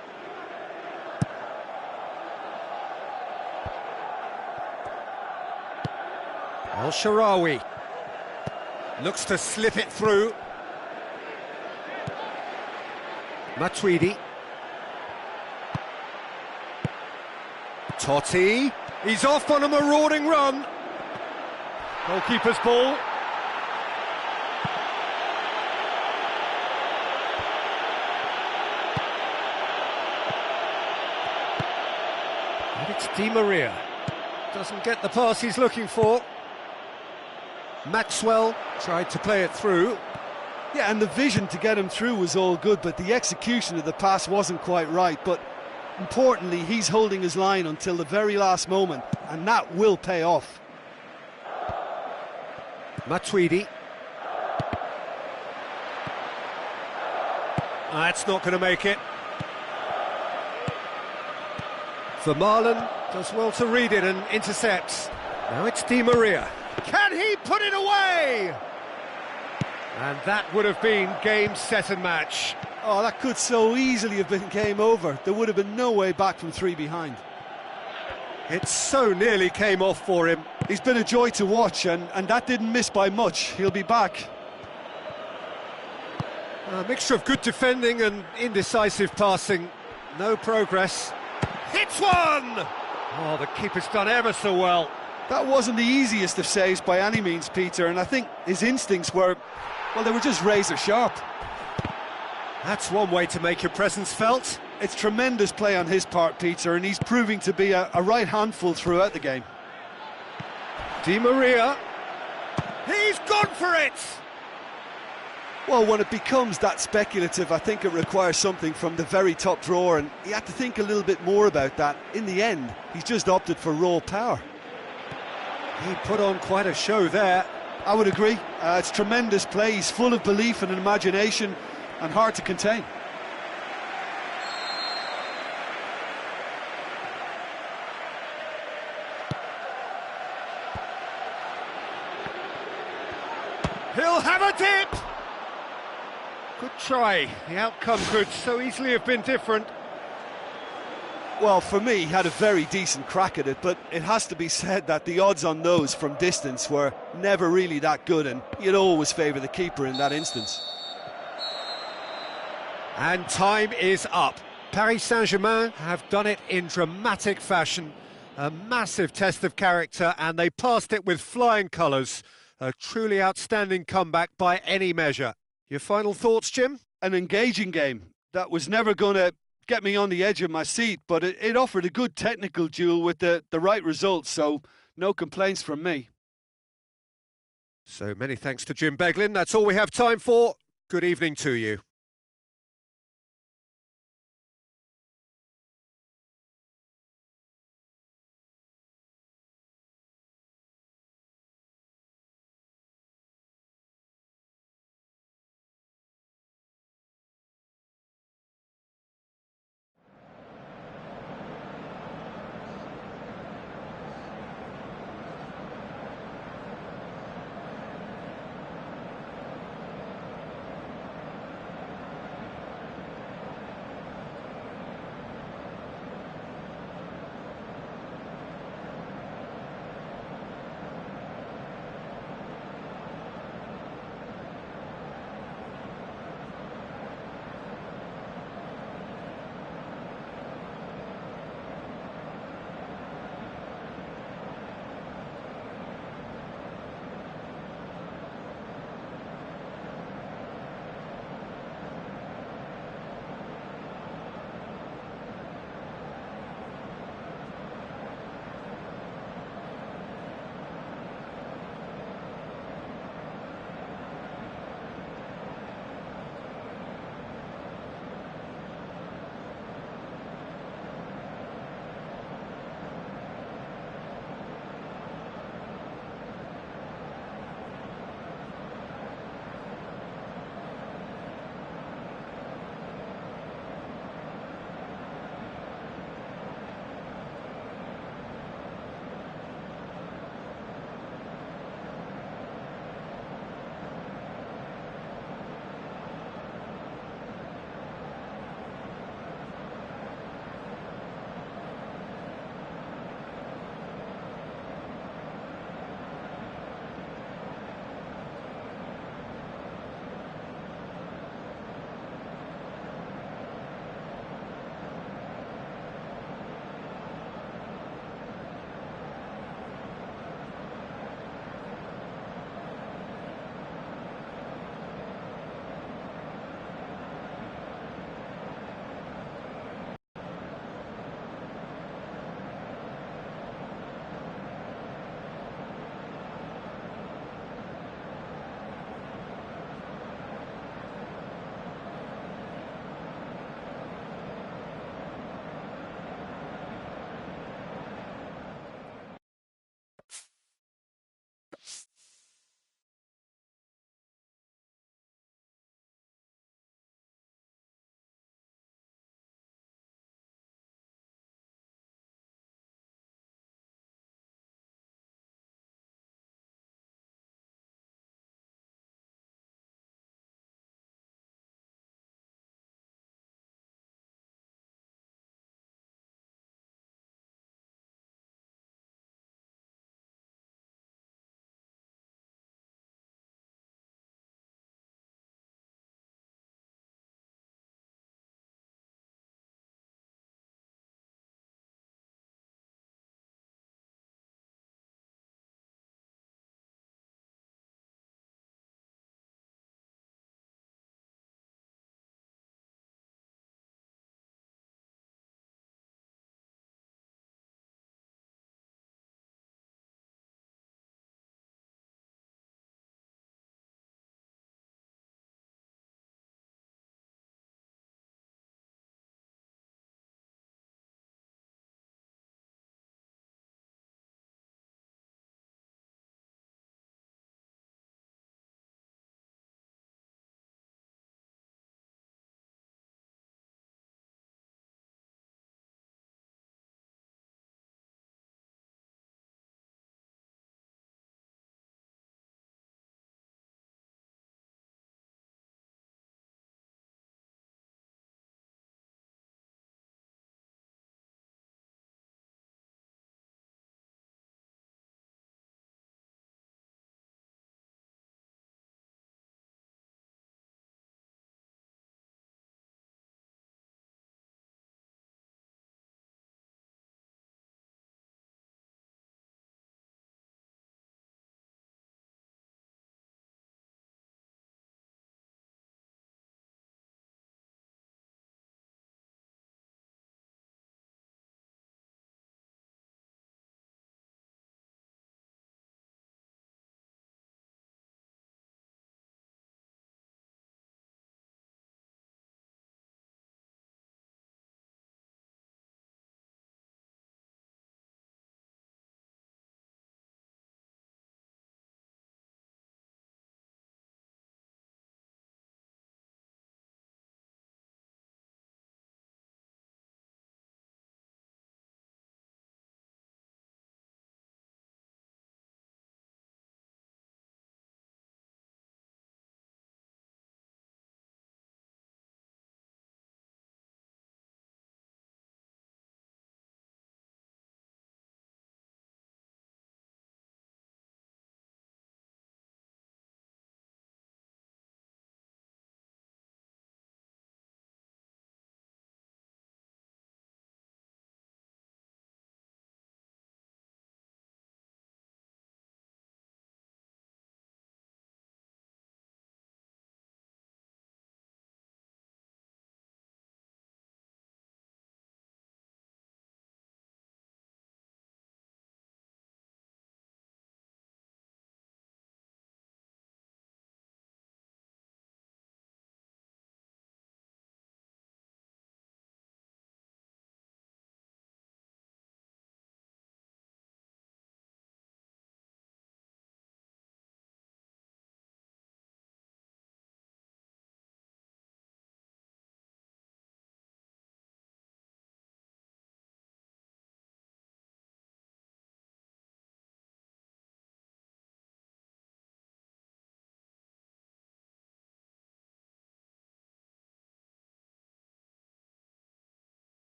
El-Shaarawy looks to slip it through. Matuidi. Totti. He's off on a marauding run. Goalkeeper's ball. And it's Di Maria. Doesn't get the pass he's looking for. Maxwell tried to play it through. Yeah, and the vision to get him through was all good, but the execution of the pass wasn't quite right. But importantly, he's holding his line until the very last moment, and that will pay off. Matuidi. That's not going to make it. Vermaelen does well to read it and intercepts. Now it's Di Maria. Can he put it away? And that would have been game, set and match. Oh, that could so easily have been game over. There would have been no way back from 3 behind. It so nearly came off for him. He's been a joy to watch, and that didn't miss by much. He'll be back. A mixture of good defending and indecisive passing. No progress. Hits one! Oh, the keeper's done ever so well. That wasn't the easiest of saves by any means, Peter, and I think his instincts were, well, they were just razor sharp. That's one way to make your presence felt. It's tremendous play on his part, Peter, and he's proving to be a right handful throughout the game. Di Maria. He's gone for it! Well, when it becomes that speculative, I think it requires something from the very top drawer, and he had to think a little bit more about that. In the end, he's just opted for raw power. He put on quite a show there. I would agree. It's tremendous play. He's full of belief and imagination, and hard to contain. He'll have a dip! Good try. The outcome could so easily have been different. Well, for me, he had a very decent crack at it, but it has to be said that the odds on those from distance were never really that good, and you'd always favour the keeper in that instance. And time is up. Paris Saint-Germain have done it in dramatic fashion. A massive test of character, and they passed it with flying colours. A truly outstanding comeback by any measure. Your final thoughts, Jim? An engaging game that was never going to get me on the edge of my seat, but it offered a good technical duel with the right results, so no complaints from me. So many thanks to Jim Beglin. That's all we have time for. Good evening to you.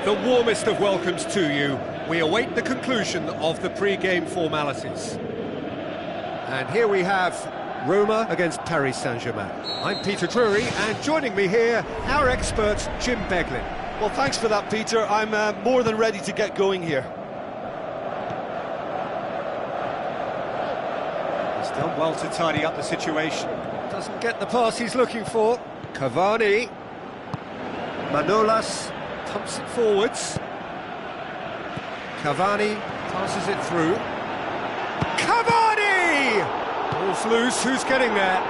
The warmest of welcomes to you. We await the conclusion of the pre-game formalities. And here we have Roma against Paris Saint-Germain. I'm Peter Drury, and joining me here, our expert, Jim Beglin. Well, thanks for that, Peter. I'm more than ready to get going here. He's done well to tidy up the situation. Doesn't get the pass he's looking for. Cavani. Manolas pumps it forwards. Cavani passes it through. Cavani! Ball's loose, who's getting there?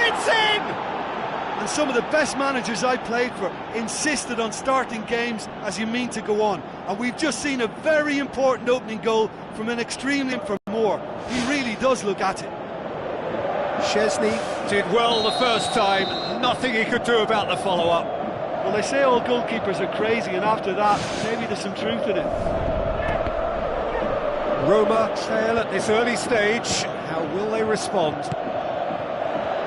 It's in! And some of the best managers I played for insisted on starting games as you mean to go on. And we've just seen a very important opening goal from an extremely for more. He really does look at it. Szczesny did well the first time, nothing he could do about the follow-up. Well, they say all goalkeepers are crazy, and after that, maybe there's some truth in it. Roma trail at this early stage. How will they respond?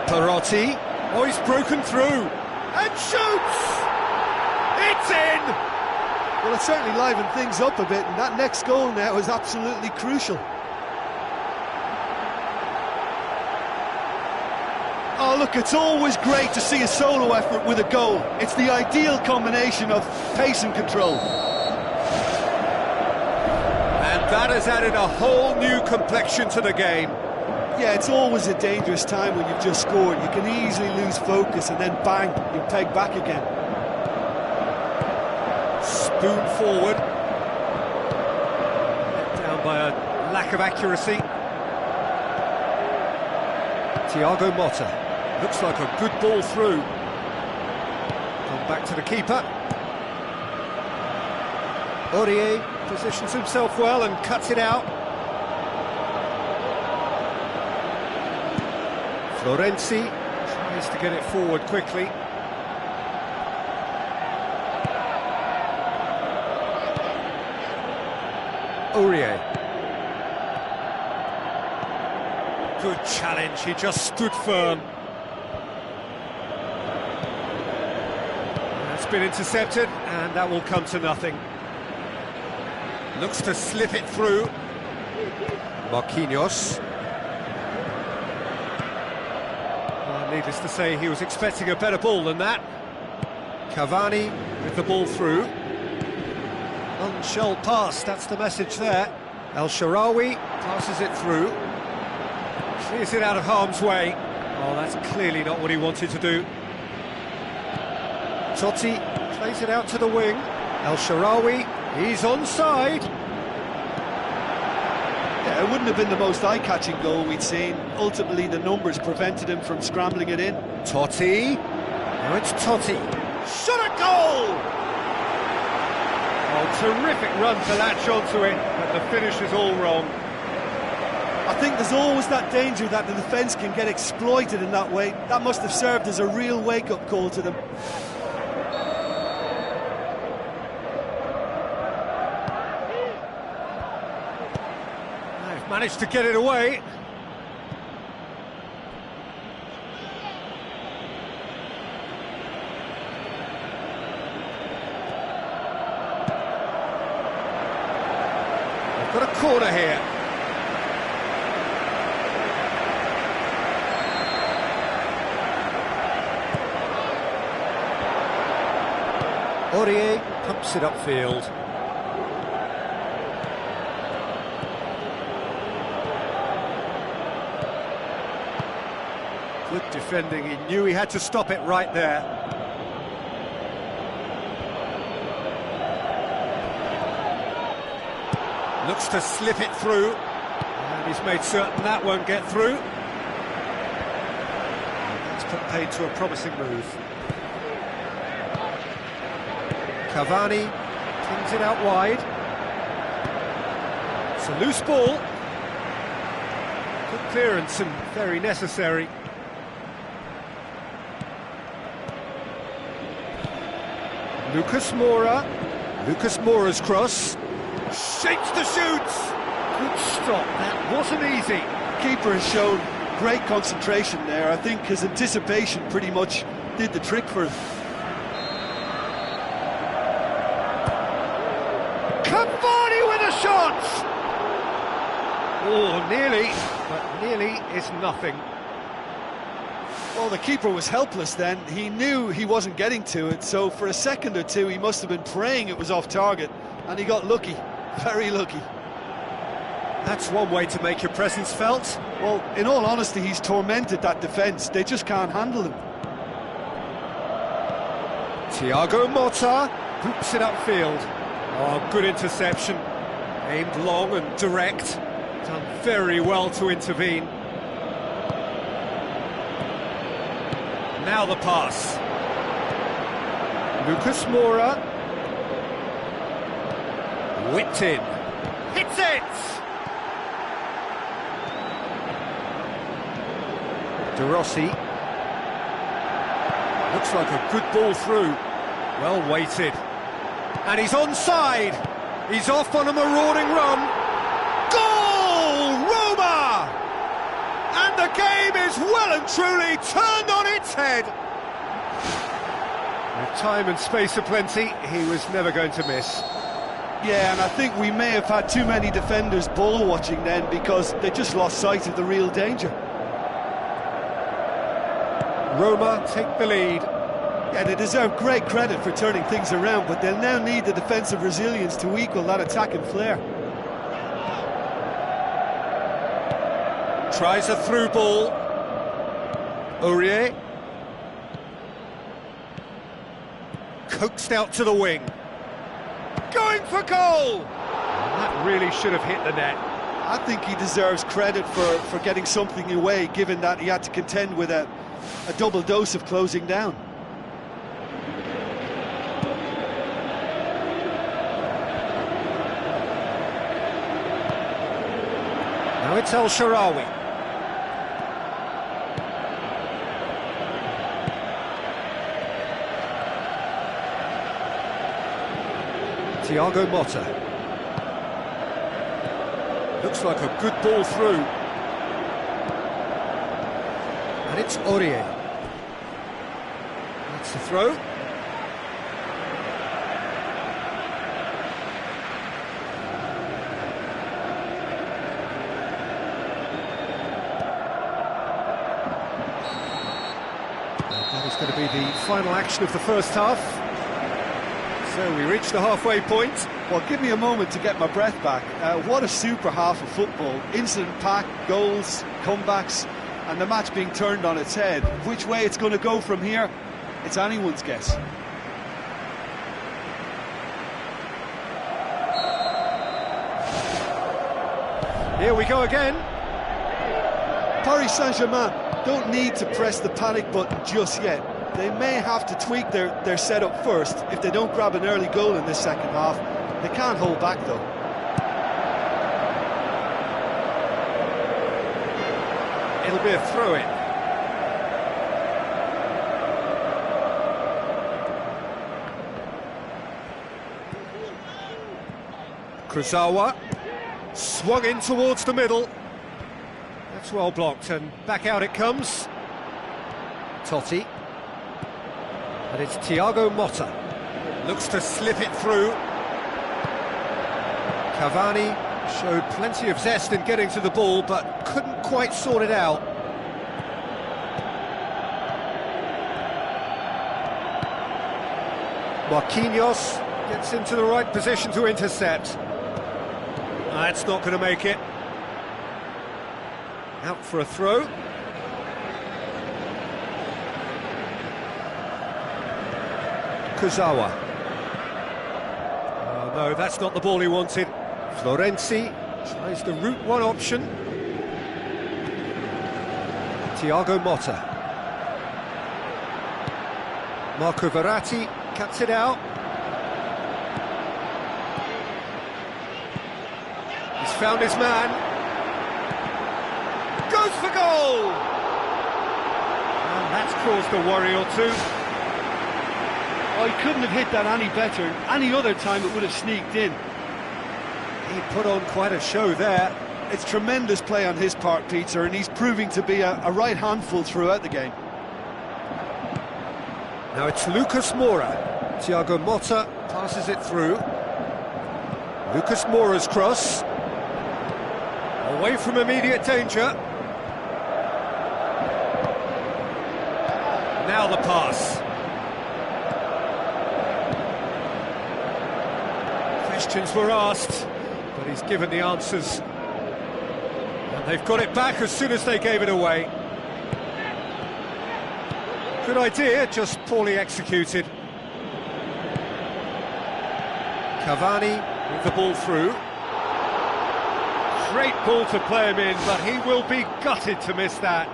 Perotti. Oh, he's broken through. And shoots! It's in! Well, it certainly livened things up a bit, and that next goal now is absolutely crucial. Oh, look, it's always great to see a solo effort with a goal. It's the ideal combination of pace and control. And that has added a whole new complexion to the game. Yeah, it's always a dangerous time when you've just scored. You can easily lose focus and then bang, you're pegged back again. Spoon forward. Let down by a lack of accuracy. Thiago Motta. Looks like a good ball through. Come back to the keeper. Aurier positions himself well and cuts it out. Florenzi tries to get it forward quickly. Aurier. Good challenge, he just stood firm. That's been intercepted, and that will come to nothing. Looks to slip it through. Marquinhos. Well, needless to say, he was expecting a better ball than that. Cavani with the ball through. Unshell pass, that's the message there. El Shaarawy passes it through. Clears it out of harm's way. Oh, that's clearly not what he wanted to do. Totti plays it out to the wing. El Shaarawy, he's onside. Yeah, it wouldn't have been the most eye-catching goal we'd seen. Ultimately, the numbers prevented him from scrambling it in. Totti. Now it's Totti. Shot a goal! Oh, terrific run to latch onto it, but the finish is all wrong. I think there's always that danger that the defence can get exploited in that way. That must have served as a real wake-up call to them. Managed to get it away. They've got a corner here. Aurier pumps it upfield. Good defending, he knew he had to stop it right there. Looks to slip it through, and he's made certain that won't get through. It's put paid to a promising move. Cavani pings it out wide. It's a loose ball. Good clearance and very necessary. Lucas Moura. Lucas Moura's cross. Shapes the shoots. Good stop. That wasn't easy. Keeper has shown great concentration there. I think his anticipation pretty much did the trick for him. Cavani with a shot! Oh, nearly, but nearly is nothing. Well, the keeper was helpless then. He knew he wasn't getting to it, so for a second or two he must have been praying it was off target, and he got lucky, very lucky. That's one way to make your presence felt. Well, in all honesty, he's tormented that defence. They just can't handle him. Thiago Motta hoops it upfield. Oh, good interception. Aimed long and direct. Done very well to intervene. Now the pass. Lucas Moura. Whipped in. Hits it! De Rossi. Looks like a good ball through. Well weighted. And he's onside. He's off on a marauding run. Goal! Roma! And the game is well and truly turned on its head. With time and space aplenty, he was never going to miss. Yeah, and I think we may have had too many defenders ball watching then, because they just lost sight of the real danger. Roma take the lead. Yeah, they deserve great credit for turning things around, but they'll now need the defensive resilience to equal that attacking flair. Tries a through ball. Aurier. Coaxed out to the wing. Going for goal! That really should have hit the net. I think he deserves credit for getting something away, given that he had to contend with a double dose of closing down. Now it's El Shaarawy. Thiago Motta. Looks like a good ball through. And it's Aurier. That's the throw. That is going to be the final action of the first half. So we reach the halfway point. Well, give me a moment to get my breath back. What a super half of football. Incident-packed, goals, comebacks, and the match being turned on its head. Which way it's going to go from here, it's anyone's guess. Here we go again. Paris Saint-Germain don't need to press the panic button just yet. They may have to tweak their setup first if they don't grab an early goal in this second half. They can't hold back though. It'll be a throw-in. Kurzawa. Swung in towards the middle. That's well blocked, and back out it comes. Totti. And it's Thiago Motta. Looks to slip it through. Cavani showed plenty of zest in getting to the ball, but couldn't quite sort it out. Marquinhos gets into the right position to intercept. That's not going to make it. Out for a throw. Kurzawa. Oh no, that's not the ball he wanted. Florenzi tries the route one option. Thiago Motta. Marco Verratti cuts it out. He's found his man. Goes for goal! And that's caused a worry or two. Oh, he couldn't have hit that any better. Any other time it would have sneaked in. He put on quite a show there. It's tremendous play on his part, Peter, and he's proving to be a right handful throughout the game. Now it's Lucas Moura. Thiago Motta passes it through. Lucas Moura's cross. Away from immediate danger. Now the pass. Questions were asked, but he's given the answers. And they've got it back as soon as they gave it away. Good idea, just poorly executed. Cavani with the ball through. Great ball to play him in, but he will be gutted to miss that.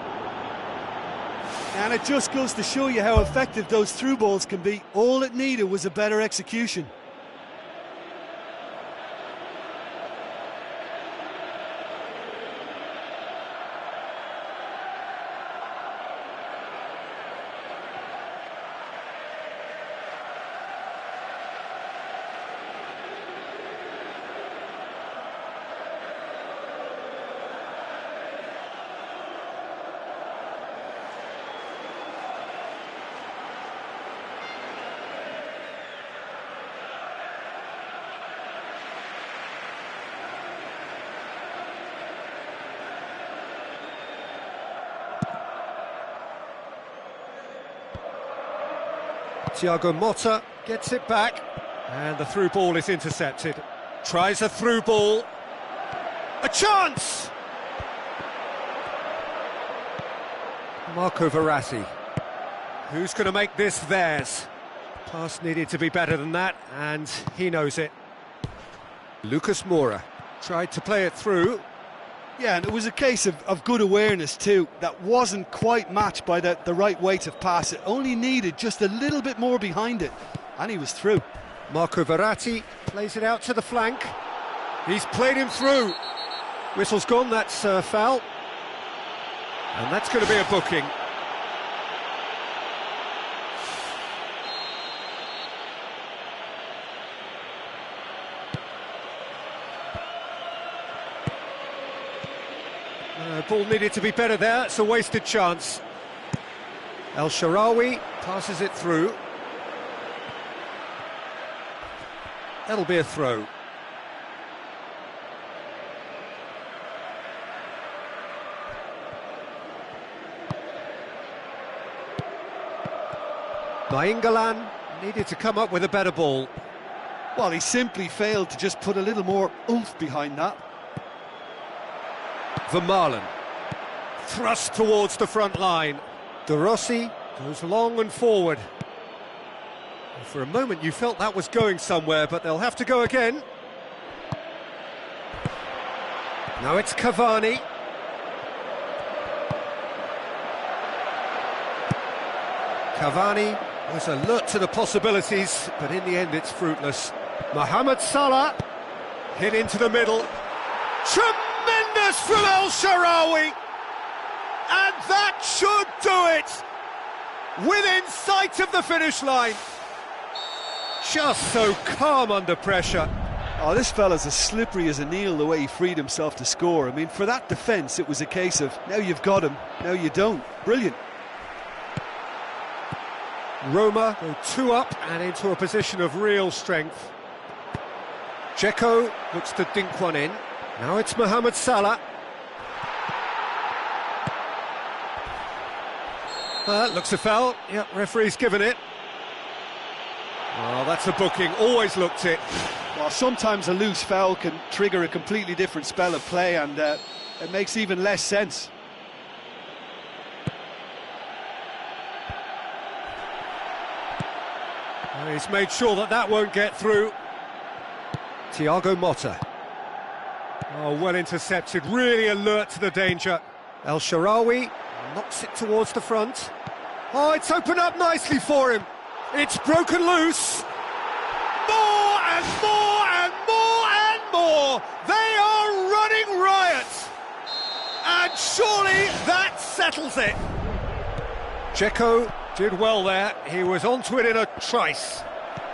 And it just goes to show you how effective those through balls can be. All it needed was a better execution. Thiago Motta gets it back, and the through ball is intercepted. Tries a through ball. A chance! Marco Verratti. Who's going to make this theirs? Pass needed to be better than that, and he knows it. Lucas Moura tried to play it through. Yeah, and it was a case of good awareness too. That wasn't quite matched by the right weight of pass. It only needed just a little bit more behind it, and he was through. Marco Verratti plays it out to the flank. He's played him through. Whistle's gone, that's a foul. And that's going to be a booking. Ball needed to be better there, it's a wasted chance. El Shaarawy passes it through. That'll be a throw. Nainggolan needed to come up with a better ball. Well, he simply failed to just put a little more oomph behind that. Vermaelen thrust towards the front line. De Rossi goes long and forward. For a moment you felt that was going somewhere, but they'll have to go again. Now it's Cavani. Cavani was alert to the possibilities, but in the end it's fruitless. Mohamed Salah hit into the middle. Tremendous from El Shaarawy, and that should do it. Within sight of the finish line. Just so calm under pressure. Oh, this fella's as slippery as an eel, the way he freed himself to score. I mean, for that defence, it was a case of, now you've got him, now you don't. Brilliant. Roma go 2 up and into a position of real strength. Dzeko looks to dink one in. Now it's Mohamed Salah. Looks a foul. Yep, referee's given it. Oh, that's a booking. Always looked it. Well, sometimes a loose foul can trigger a completely different spell of play, and it makes even less sense. He's made sure that that won't get through. Thiago Motta. Oh, well intercepted, really alert to the danger. El Shaarawy knocks it towards the front. Oh, it's opened up nicely for him. It's broken loose. More and more and more and more. They are running riot. And surely that settles it. Dzeko did well there. He was onto it in a trice.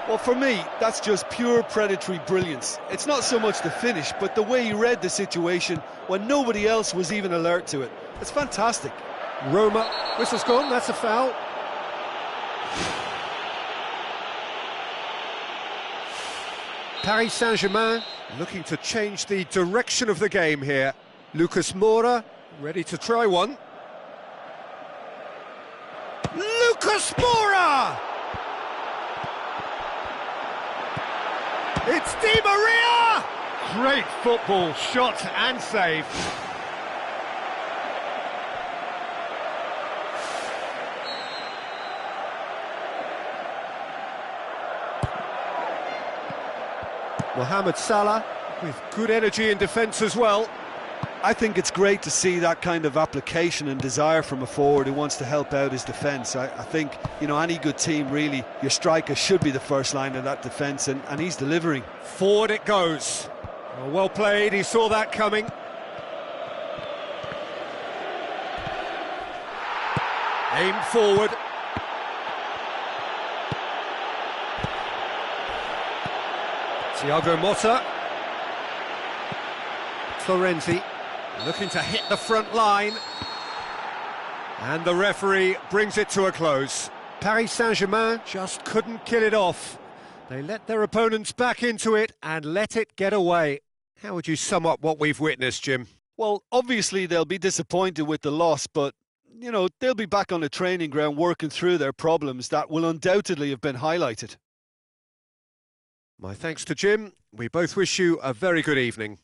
Well, for me, that's just pure predatory brilliance. It's not so much the finish, but the way he read the situation when nobody else was even alert to it. It's fantastic. Roma, whistle's gone, that's a foul. Paris Saint-Germain looking to change the direction of the game here. Lucas Moura ready to try one. Lucas Moura! It's Di Maria! Great football, shot and save. Mohamed Salah with good energy in defence as well. I think it's great to see that kind of application and desire from a forward who wants to help out his defence. I think, you know, any good team, really, your striker should be the first line of that defence, and he's delivering. Forward it goes. Well played, he saw that coming. Aim forward. Thiago Motta. Florenzi looking to hit the front line. And the referee brings it to a close. Paris Saint-Germain just couldn't kill it off. They let their opponents back into it and let it get away. How would you sum up what we've witnessed, Jim? Well, obviously they'll be disappointed with the loss, but, you know, they'll be back on the training ground working through their problems that will undoubtedly have been highlighted. My thanks to Jim. We both wish you a very good evening.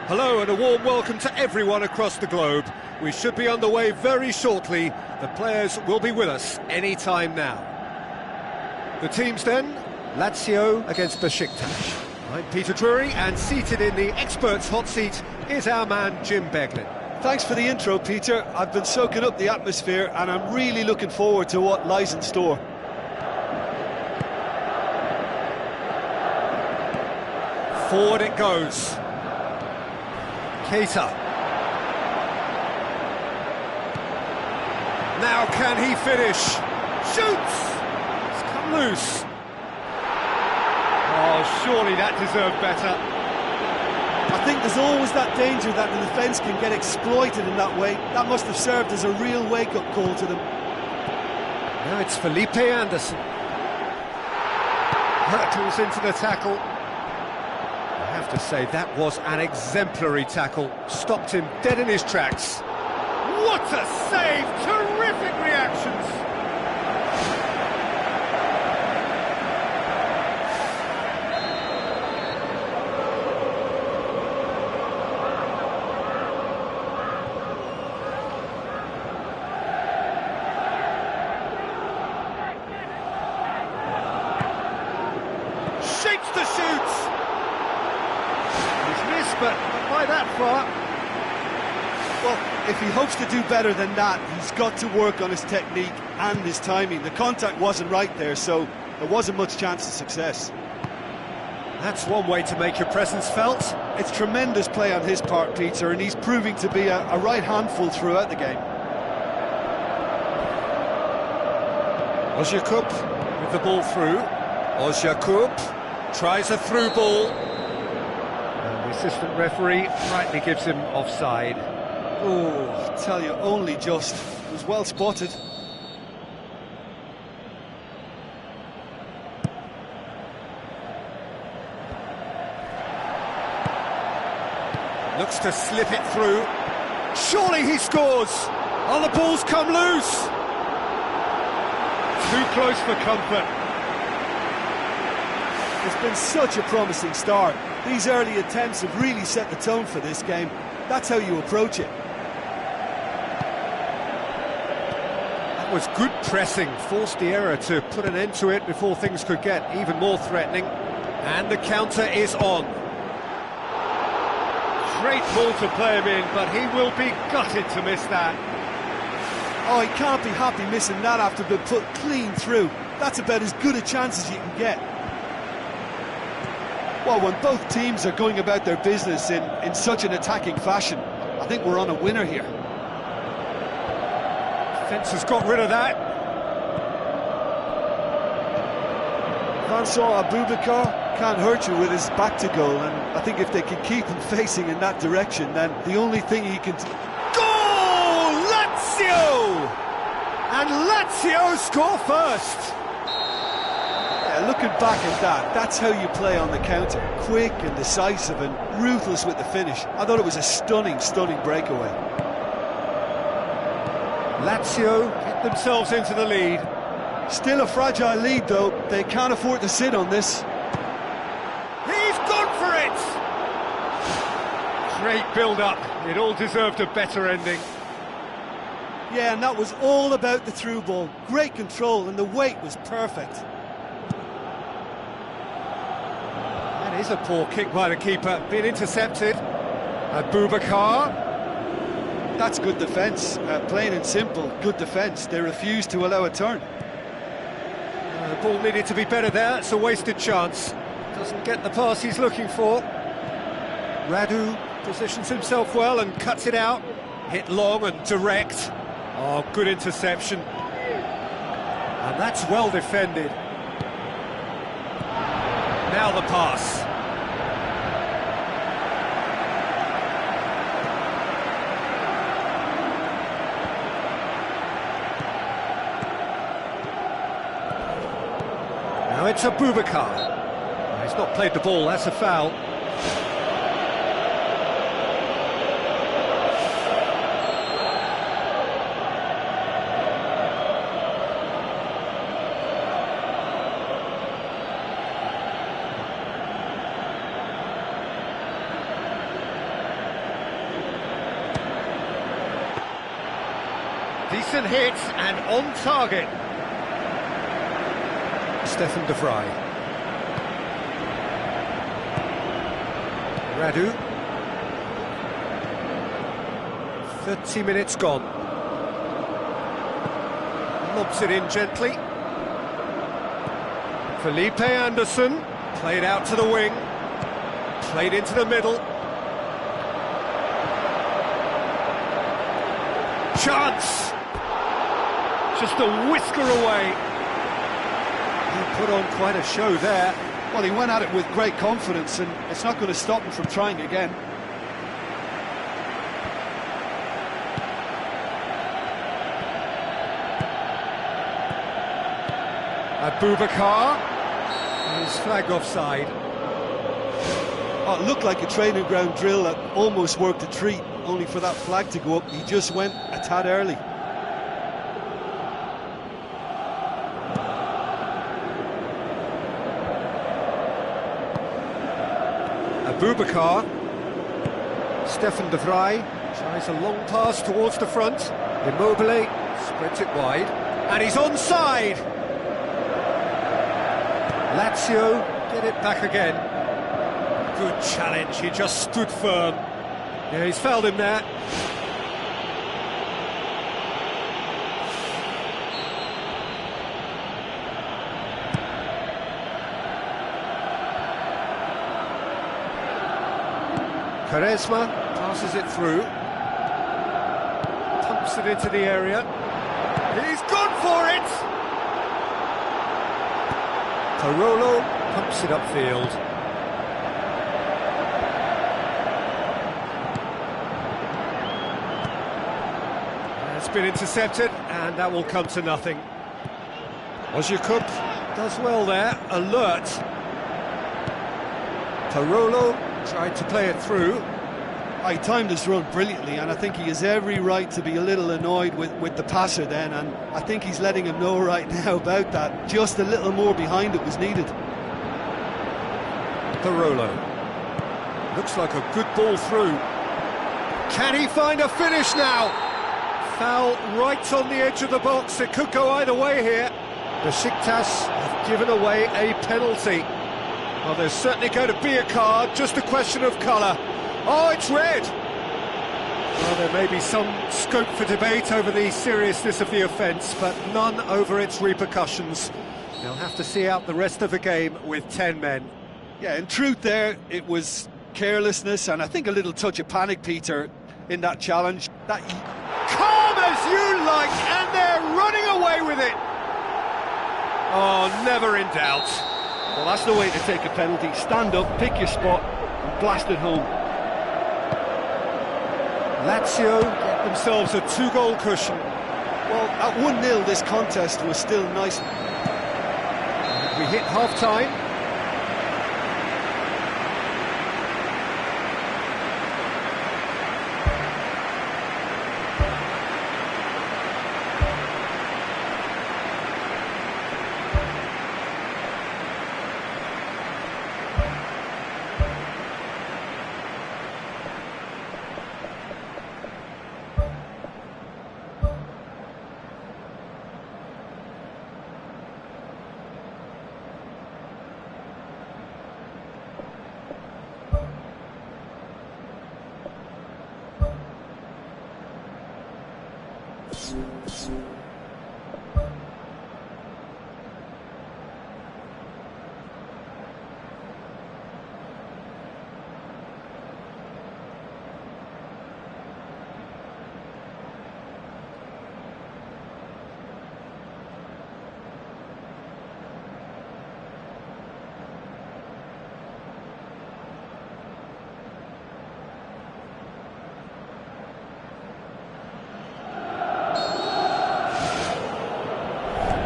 Hello and a warm welcome to everyone across the globe. We should be underway very shortly. The players will be with us any time now. The teams then, Lazio against Besiktas. I'm Peter Drury, and seated in the experts' hot seat is our man Jim Beglin. Thanks for the intro, Peter. I've been soaking up the atmosphere and I'm really looking forward to what lies in store. Forward it goes. Keita. Now can he finish? Shoots! It's come loose. Oh, surely that deserved better. I think there's always that danger that the defence can get exploited in that way. That must have served as a real wake-up call to them. Now it's Felipe Anderson. Hurtles into the tackle. I have to say, that was an exemplary tackle. Stopped him dead in his tracks. What a save! Terrific reactions! Shapes the shoots! He's missed, but not by that far. Well, if he hopes to do better than that, he's got to work on his technique and his timing. The contact wasn't right there, so there wasn't much chance of success. That's one way to make your presence felt. It's tremendous play on his part, Peter, and he's proving to be a right handful throughout the game. Ozyakup with the ball through. Ozyakup tries a through ball. And the assistant referee rightly gives him offside. Oh, I tell you, only just. It was well spotted. Looks to slip it through. Surely he scores! Oh, the ball's come loose! Too close for comfort. It's been such a promising start. These early attempts have really set the tone for this game. That's how you approach it. That was good pressing, forced the error to put an end to it before things could get even more threatening. And the counter is on. Great ball to play him in, but he will be gutted to miss that. Oh, he can't be happy missing that after being put clean through. That's about as good a chance as you can get. Well, when both teams are going about their business in such an attacking fashion, I think we're on a winner here. Defence has got rid of that. Vincent Aboubakar can't hurt you with his back to goal, and I think if they can keep him facing in that direction, then the only thing he can... Goal! Lazio! And Lazio score first! Yeah, looking back at that, that's how you play on the counter. Quick and decisive and ruthless with the finish. I thought it was a stunning, stunning breakaway. Lazio get themselves into the lead. Still a fragile lead, though. They can't afford to sit on this. He's gone for it! Great build-up. It all deserved a better ending. Yeah, and that was all about the through ball. Great control, and the weight was perfect. That is a poor kick by the keeper. Been intercepted. Aboubakar. That's good defence, plain and simple, good defence. They refused to allow a turn. The ball needed to be better there, it's a wasted chance. Doesn't get the pass he's looking for. Radu positions himself well and cuts it out. Hit long and direct. Oh, good interception. And that's well defended. Now the pass. Now it's Abubakar. He's not played the ball, that's a foul. Decent hit and on target. Stefan de Vrij. Radu. 30 minutes gone. Lobs it in gently. Felipe Anderson. Played out to the wing. Played into the middle. Chance! Just a whisker away. He put on quite a show there. Well, he went at it with great confidence, and it's not going to stop him from trying again. Abubakar. His flag offside. Oh, it looked like a training ground drill that almost worked a treat, only for that flag to go up. He just went a tad early. Abubakar. Stefan de Vrij tries a long pass towards the front. Immobile spreads it wide. And he's onside! Lazio get it back again. Good challenge, he just stood firm. Yeah, he's fouled him there. Quaresma passes it through. Pumps it into the area. He's gone for it! Parolo pumps it upfield. It's been intercepted, and that will come to nothing. Ozyakup does well there, alert. Parolo tried to play it through. He timed his run brilliantly, and I think he has every right to be a little annoyed with the passer then, and I think he's letting him know right now about that. Just a little more behind it was needed. Parolo. Looks like a good ball through. Can he find a finish now? Foul right on the edge of the box. It could go either way here. Besiktas have given away a penalty. Well, there's certainly going to be a card, just a question of colour. Oh, it's red! Well, there may be some scope for debate over the seriousness of the offence, but none over its repercussions. They'll have to see out the rest of the game with 10 men. Yeah, in truth there, it was carelessness and I think a little touch of panic, Peter, in that challenge. That calm as you like, and they're running away with it! Oh, never in doubt. Well, that's the way to take a penalty. Stand up, pick your spot, and blast it home. Lazio get themselves a 2-goal cushion. Well, at 1-0, this contest was still nice. We hit half-time.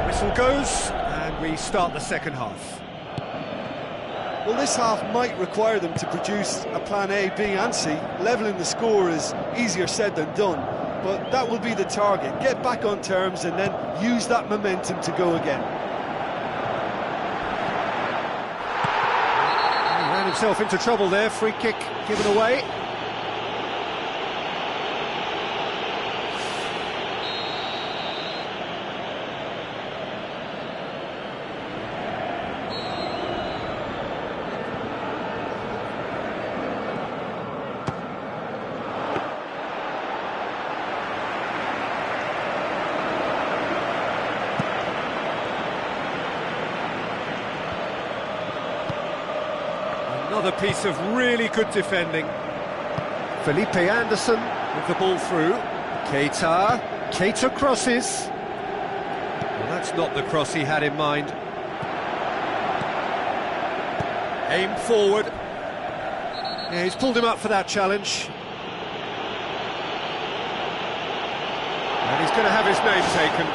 Whistle goes, and we start the second half. Well, this half might require them to produce a plan A, B and C. Levelling the score is easier said than done, but that will be the target. Get back on terms and then use that momentum to go again. He ran himself into trouble there, free kick given away. Another piece of really good defending. Felipe Anderson with the ball through. Keita crosses. Well, that's not the cross he had in mind. Aim forward. Yeah, he's pulled him up for that challenge. And he's going to have his name taken.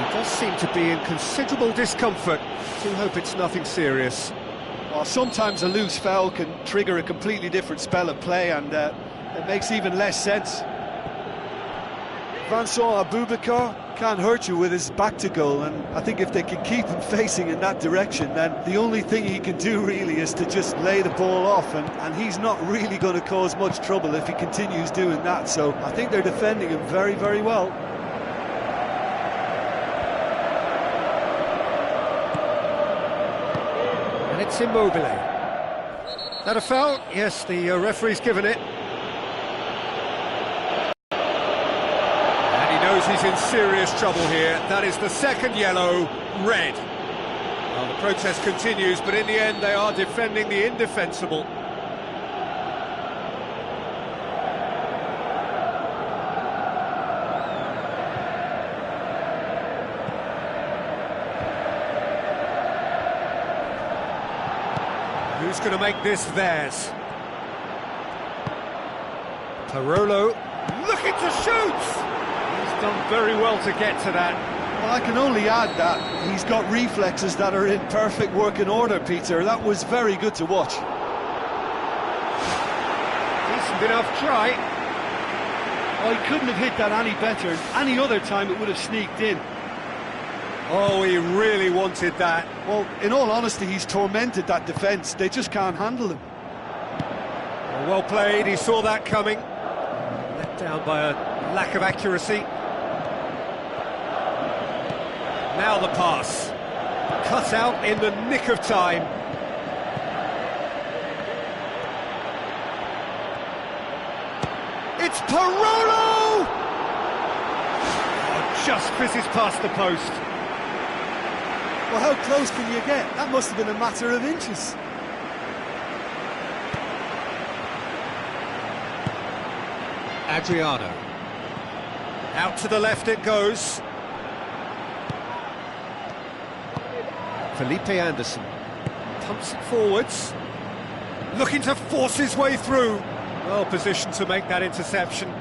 He does seem to be in considerable discomfort. Do hope it's nothing serious. Well, sometimes a loose foul can trigger a completely different spell of play, and it makes even less sense. Vincent Aboubakar can't hurt you with his back to goal, and I think if they can keep him facing in that direction, then the only thing he can do really is to just lay the ball off, and he's not really going to cause much trouble if he continues doing that, so I think they're defending him very, very well. And it's Immobile. That a foul? Yes, the referee's given it. And he knows he's in serious trouble here. That is the second yellow, red. Well, the protest continues, but in the end they are defending the indefensible. Who's going to make this theirs? Parolo looking to shoot! He's done very well to get to that. Well, I can only add that he's got reflexes that are in perfect working order, Peter. That was very good to watch. Decent enough try. Oh, he couldn't have hit that any better. Any other time it would have sneaked in. Oh, he really wanted that. Well, in all honesty, he's tormented that defence. They just can't handle him. Well played, he saw that coming. Let down by a lack of accuracy. Now the pass. Cut out in the nick of time. It's Parolo! Oh, just fizzes past the post. Well, how close can you get? That must have been a matter of inches. Adriano. Out to the left it goes. Felipe Anderson pumps it forwards. Looking to force his way through. Well positioned to make that interception.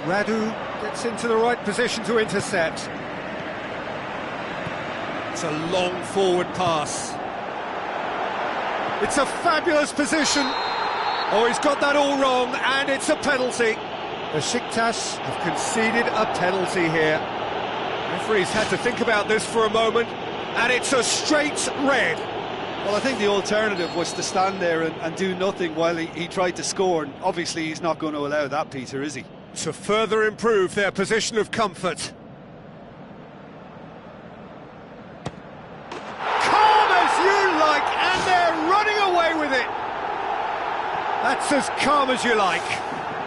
Radu gets into the right position to intercept. It's a long forward pass. It's a fabulous position. Oh, he's got that all wrong, and it's a penalty. Besiktas have conceded a penalty here. Referees had to think about this for a moment, and it's a straight red. Well, I think the alternative was to stand there and do nothing while he tried to score, and obviously he's not going to allow that, Peter, is he? To further improve their position of comfort. Calm as you like, and they're running away That's as calm as you like.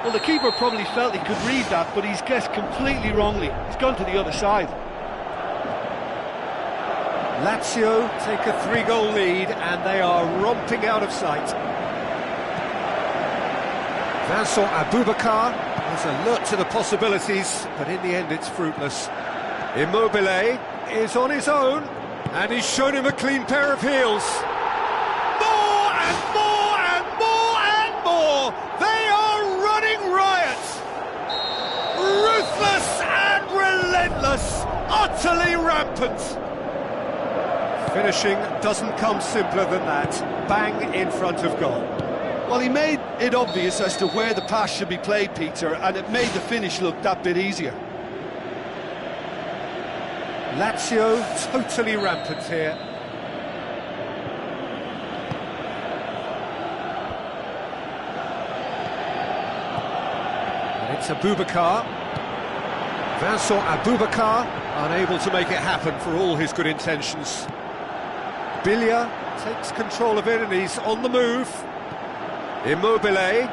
Well, the keeper probably felt he could read that, but he's guessed completely wrongly. He's gone to the other side. Lazio take a 3-goal lead and they are romping out of sight. Vincent Aboubakar is alert to the possibilities, but in the end it's fruitless. Immobile is on his own, and he's shown him a clean pair of heels. More and more and more and more! They are running riot! Ruthless and relentless, utterly rampant! Finishing doesn't come simpler than that. Bang in front of goal. Well, he made it obvious as to where the pass should be played, Peter, and it made the finish look that bit easier. Lazio totally rampant here. And it's Aboubakar. Vincent Aboubakar, unable to make it happen for all his good intentions. Biglia takes control of it and he's on the move. Immobile.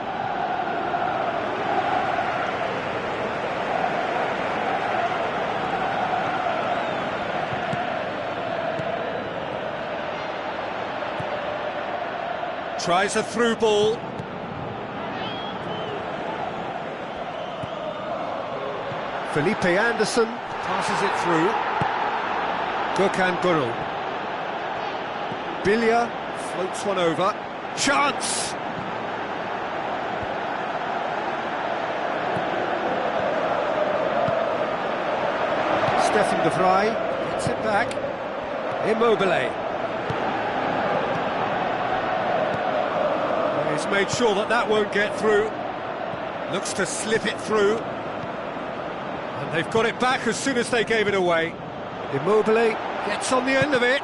Tries a through ball. Felipe Anderson passes it through. Gökhan Gürül. Biglia floats one over. Chance! Stefan de Vrij gets it back. Immobile. He's made sure that that won't get through. Looks to slip it through. And they've got it back as soon as they gave it away. Immobile gets on the end of it.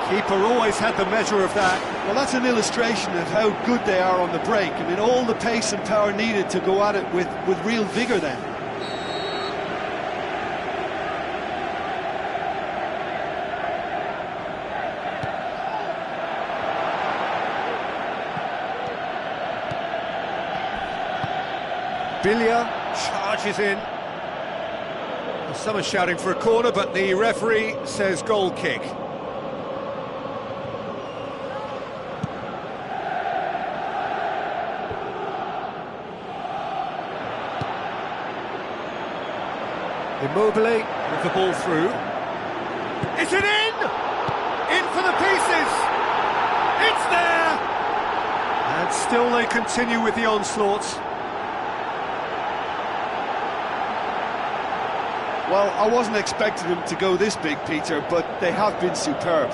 Keeper always had the measure of that. Well, that's an illustration of how good they are on the break. I mean, all the pace and power needed to go at it with real vigour then. Biglia charges in. Some are shouting for a corner, but the referee says goal kick. Immobile with the ball through. Is it in? In for the pieces! It's there! And still they continue with the onslaughts. Well, I wasn't expecting them to go this big, Peter, but they have been superb.